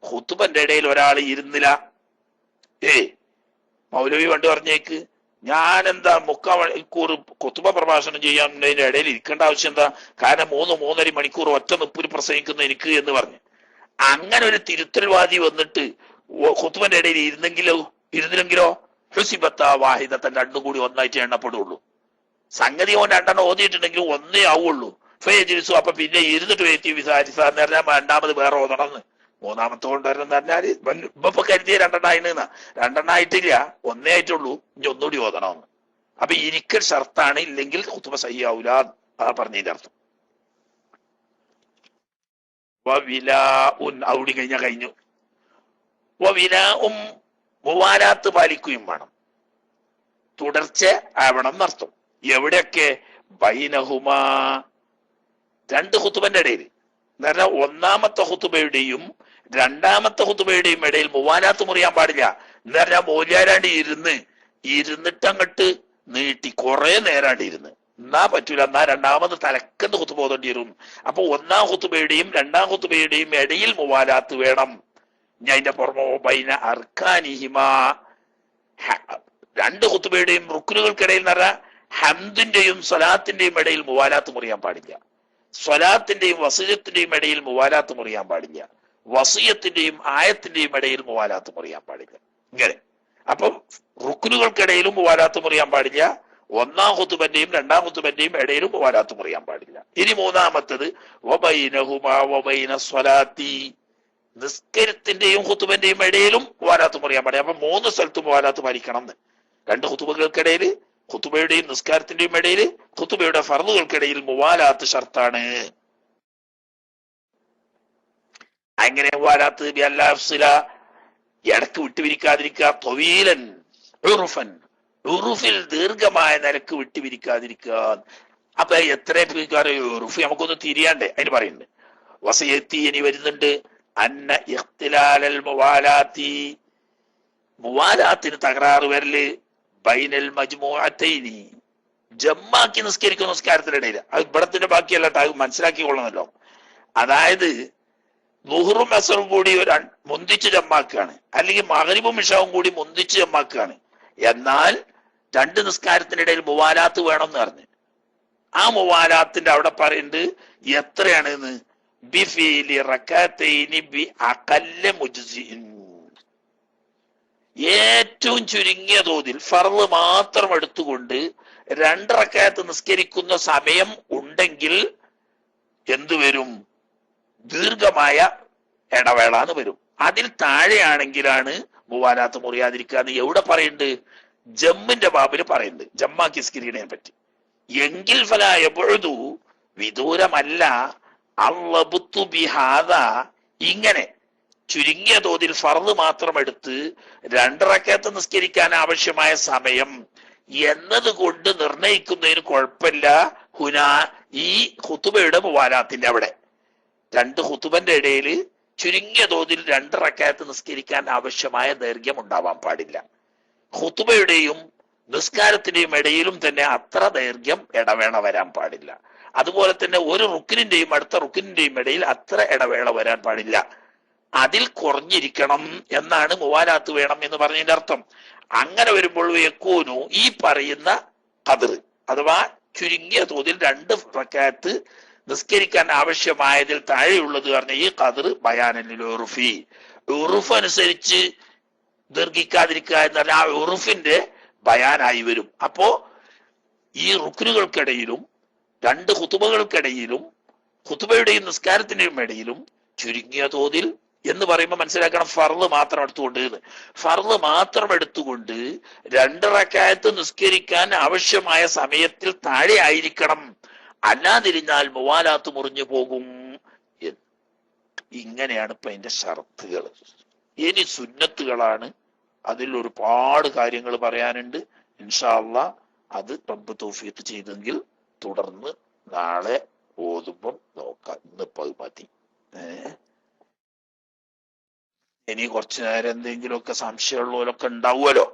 ഖുതുബന്റെ ഇടയിൽ ഒരാൾ ഇരുന്നില്ല. മൗലവി പണ്ട് പറഞ്ഞേക്ക്, ഞാൻ എന്താ 3/4 മണിക്കൂർ ഖുതുബ പ്രഭാഷണം ചെയ്യാൻ ഇടയിൽ ഇരിക്കേണ്ട ആവശ്യം എന്താ? കാരണം 3-3.5 മണിക്കൂർ ഒറ്റ നിപ്പിൽ പ്രസംഗിക്കുന്ന എനിക്ക് എന്ന് പറഞ്ഞു. അങ്ങനെ ഒരു തിരുത്തൽവാദി വന്നിട്ട് ഖുതുബന്റെ ഇടയിൽ ഇരുന്നില്ലെങ്കിലോ ഹുസിബത്ത വാഹിദത്തൻ, 2 കൂടി ഒന്നായിട്ട് എണ്ണപ്പെടുള്ളൂ. സംഗതി ഓൻ 2 ഓതിയിട്ടുണ്ടെങ്കിൽ 1 ആവുള്ളൂ. ഫയജിലിസു, അപ്പൊ പിന്നെ ഇരുന്നിട്ട് വേറ്റി വിസാരിച്ച എന്ന് പറഞ്ഞാൽ രണ്ടാമത് വേറെ ഓതണമെന്ന്. 3ാമത്തെ കൊണ്ടുവരുന്ന പറഞ്ഞാൽ ഇപ്പൊ കരുതിയ 2 ആയിട്ടാ, 2 ആയിട്ടില്ല, 1 ആയിട്ടുള്ളൂ, ഇനി ഒന്നുകൂടി ഓതണമെന്ന്. അപ്പൊ ഇരിക്കൽ ഷർത്താണ്, ഇല്ലെങ്കിൽ ഖുതുബ സഹിയാവൂല. ആ പറഞ്ഞതിന്റെ അർത്ഥം. ഔടി കഴിഞ്ഞാൽ കഴിഞ്ഞു. മുവാലാത്ത് പാലിക്കുകയും വേണം, തുടർച്ച ആവണം എന്നർത്ഥം. എവിടെയൊക്കെ? ബൈനഹുമാ, 2 ഖുതുബന്റെ ഇടയിൽ എന്ന് പറഞ്ഞാൽ 1ാമത്തെ ഖുതുബയുടെയും 2ാമത്തെ ഖുതുബയുടെയും ഇടയിൽ മുവാലാത്ത് മുറിയാൻ പാടില്ല. എന്ന് പറഞ്ഞാൽ മൗലിയാരാണ്ട് ഇരുന്നിട്ട് അങ്ങോട്ട് നീട്ടി കുറെ നേരാണ്ട് ഇരുന്ന് എന്നാ പറ്റൂല. എന്നാ രണ്ടാമത് തലക്കെന്ന് ഖുതുബ ഓതേണ്ടി വരും. അപ്പൊ 1ാം ഖുതുബയുടെയും 2ാം ഖുതുബയുടെയും ഇടയിൽ മുവാലാത്ത് വേണം. ഞാൻ അതിന്റെ പുറമെ ബൈന അർക്കാനിഹിമ, രണ്ട് ഖുതുബയുടെയും റുക്നുകൾക്കിടയിൽ എന്ന് പറഞ്ഞാൽ ഹംദിന്റെയും സ്വലാത്തിന്റെയും ഇടയിൽ മുവാലാത്ത് മുറിയാൻ പാടില്ല. സ്വലാത്തിന്റെയും വസിയത്തിന്റെയും ഇടയിൽ മുവാലാത്ത് മുറിയാൻ പാടില്ല. വസിയത്തിന്റെയും ആയത്തിന്റെയും ഇടയിൽ മുവാലാത്ത് മുറിയാൻ പാടില്ല. ഇങ്ങനെ അപ്പം റുക്നുകൾക്കിടയിലും മുവാലാത്ത് മുറിയാൻ പാടില്ല. ഒന്നാം ഖുതുബന്റെയും രണ്ടാം ഖുതുബന്റെയും ഇടയിലും മുവാലാത്ത് മുറിയാൻ പാടില്ല. ഇനി മൂന്നാമത്തത് വബൈനഹുമാ വബൈന സ്വലാത്തി, നിസ്കരിത്തിന്റെയും ഖുതുബന്റെയും ഇടയിലും മുവാലാത്ത് മുറിയാൻ പാടില്ല. അപ്പൊ 3 സ്ഥലത്തും മുവാലാത്ത് പാലിക്കണം എന്ന്. 2 ഖുതുബകൾക്കിടയിൽ, ഖുതുബയുടെയും നിസ്കാരത്തിന്റെയും ഇടയിൽ, ഖുതുബയുടെ ഫർളുകൾക്കിടയിൽ മുവാലാത്ത് ഷർത്താണ്. അങ്ങനെ മുവാലാത്ത് ഇടക്ക് വിട്ടുപിരിക്കാതിരിക്കുക, തൊവീലൻ ഉറുഫൻ, ഉറുഫിൽ ദീർഘമായ നിലക്ക് വിട്ടുപിരിക്കാതിരിക്കുക. അപ്പൊ എത്ര ഉറുഫ് നമുക്കൊന്ന് തിരിയാണ്ടേ, അതിന് പറയുന്നുണ്ട്. വസയത്തി ഇനി വരുന്നുണ്ട് അന്ന ഇഖ്തിലാലൽ മുവാലാത്തി, മുവാലാത്തിന് തകരാറ് വരല് ബൈനൽ മജ്മുഅത്തൈനി, ജമ്മാക്കി നിസ്കരിക്കുന്ന നിസ്കാരത്തിനിടയിൽ. അത് ഇവിടത്തിന്റെ ബാക്കിയല്ല, അത് മനസ്സിലാക്കിക്കൊള്ളണമല്ലോ. അതായത് ളുഹറും അസറും കൂടി മുന്തിച്ച് ജമ്മാക്കാണ്, അല്ലെങ്കിൽ മഗ്രിബും ഇശാവും കൂടി മുന്തിച്ച് ജമ്മാക്കാണ്. എന്നാൽ 2 നിസ്കാരത്തിനിടയിൽ മുവാലാത്ത് വേണം എന്ന് പറഞ്ഞു. ആ മുവാലാത്തിന്റെ അവിടെ പറയുന്നുണ്ട് എത്രയാണ് എന്ന്, ബിഫീലി റകഅത്തൈനി ബി അഖല്ല മുജ്സിഇൻ, ഏറ്റവും ചുരുങ്ങിയ തോതിൽ ഫർള് മാത്രം എടുത്തുകൊണ്ട് 2 റകഅത്ത് നിസ്കരിക്കുന്ന സമയം ഉണ്ടെങ്കിൽ എന്തു വരും? ദീർഘമായ ഇടവേള എന്ന് വരും. അതിൽ താഴെയാണെങ്കിലാണ് മുവാലാത്ത് മുറിയാതിരിക്കുക എന്ന് എവിടെ പറയുന്നുണ്ട്? ജമ്മിന്റെ ബാബില് പറയുന്നുണ്ട്, ജമ്മാക്കി നിസ്കരിക്കണേ പറ്റി. എങ്കിൽ ഫലായബുദു, വിദൂരമല്ല, അള്ളബുത്തു ബിഹാദ, ഇങ്ങനെ ചുരുങ്ങിയ തോതിൽ ഫർദ് മാത്രം എടുത്ത് 2 റകഅത്ത് നിസ്കരിക്കാൻ ആവശ്യമായ സമയം എന്നതുകൊണ്ട് നിർണയിക്കുന്നതിന് കുഴപ്പമില്ല. ഹുന, ഈ ഖുതുബയുടെ മുവാലാത്തിന്റെ അവിടെ 2 ഖുതുബന്റെ ഇടയിൽ ചുരുങ്ങിയ തോതിൽ 2 റകഅത്ത് നിസ്കരിക്കാൻ ആവശ്യമായ ദൈർഘ്യം ഉണ്ടാവാൻ പാടില്ല. ഖുതുബയുടെയും നിസ്കാരത്തിന്റെയും ഇടയിലും തന്നെ അത്ര ദൈർഘ്യം ഇടവേള വരാൻ പാടില്ല. അതുപോലെ തന്നെ ഒരു റുക്കിനിന്റെയും അടുത്ത റുക്കിനിന്റെയും ഇടയിൽ അത്ര ഇടവേള വരാൻ പാടില്ല. അതിൽ കുറഞ്ഞിരിക്കണം എന്നാണ് മുവാലാത്ത് വേണം എന്ന് പറഞ്ഞതിന്റെ അർത്ഥം. അങ്ങനെ വരുമ്പോൾ യകൂനു, ഈ പറയുന്ന ഖദർ അഥവാ ചുരുങ്ങിയ തോതിൽ 2 റകഅത്ത് നിസ്കരിക്കാൻ ആവശ്യമായതിൽ താഴെയുള്ളത് പറഞ്ഞ ഈ ഖദർ ബയാനൽ ഉറുഫി, ഉറുഫ് അനുസരിച്ച് ദീർഘിക്കാതിരിക്കുക എന്നാൽ ആ ഉറുഫിന്റെ ബയാനായി വരും. അപ്പോ ഈ റുക്നുകൾക്കിടയിലും 2 ഖുതുബകൾക്കിടയിലും ഖുതുബയുടെയും നിസ്കാരത്തിന്റെയും ഇടയിലും ചുരുങ്ങിയ തോതിൽ എന്ന് പറയുമ്പോൾ മനസ്സിലാക്കണം ഫർള് മാത്രം എടുത്തുകൊണ്ട്, ഫർള് മാത്രം എടുത്തുകൊണ്ട് 2 റകഅത്ത് നിസ്കരിക്കാൻ ആവശ്യമായ സമയത്തിൽ താഴെ ആയിരിക്കണം, അല്ലാതിരുന്നാൽ മുവാലാത്ത് മുറിഞ്ഞു പോകും. ഇങ്ങനെയാണ് ഇപ്പൊ അതിന്റെ ഷർത്തുകൾ. ഇനി സുന്നത്തുകളാണ്, അതിൽ ഒരുപാട് കാര്യങ്ങൾ പറയാനുണ്ട്. ഇൻഷാ അല്ലാഹ് അത് റബ്ബ് തൗഫീഖ് ചെയ്തെങ്കിൽ തുടർന്ന് നാളെ ഓതുമ്പം നോക്കാം. ഇന്നിപ്പോ അത് മതി. ഇനി കുറച്ചു നേരം എന്തെങ്കിലുമൊക്കെ സംശയമുള്ളവരൊക്കെ ഉണ്ടാവുമല്ലോ.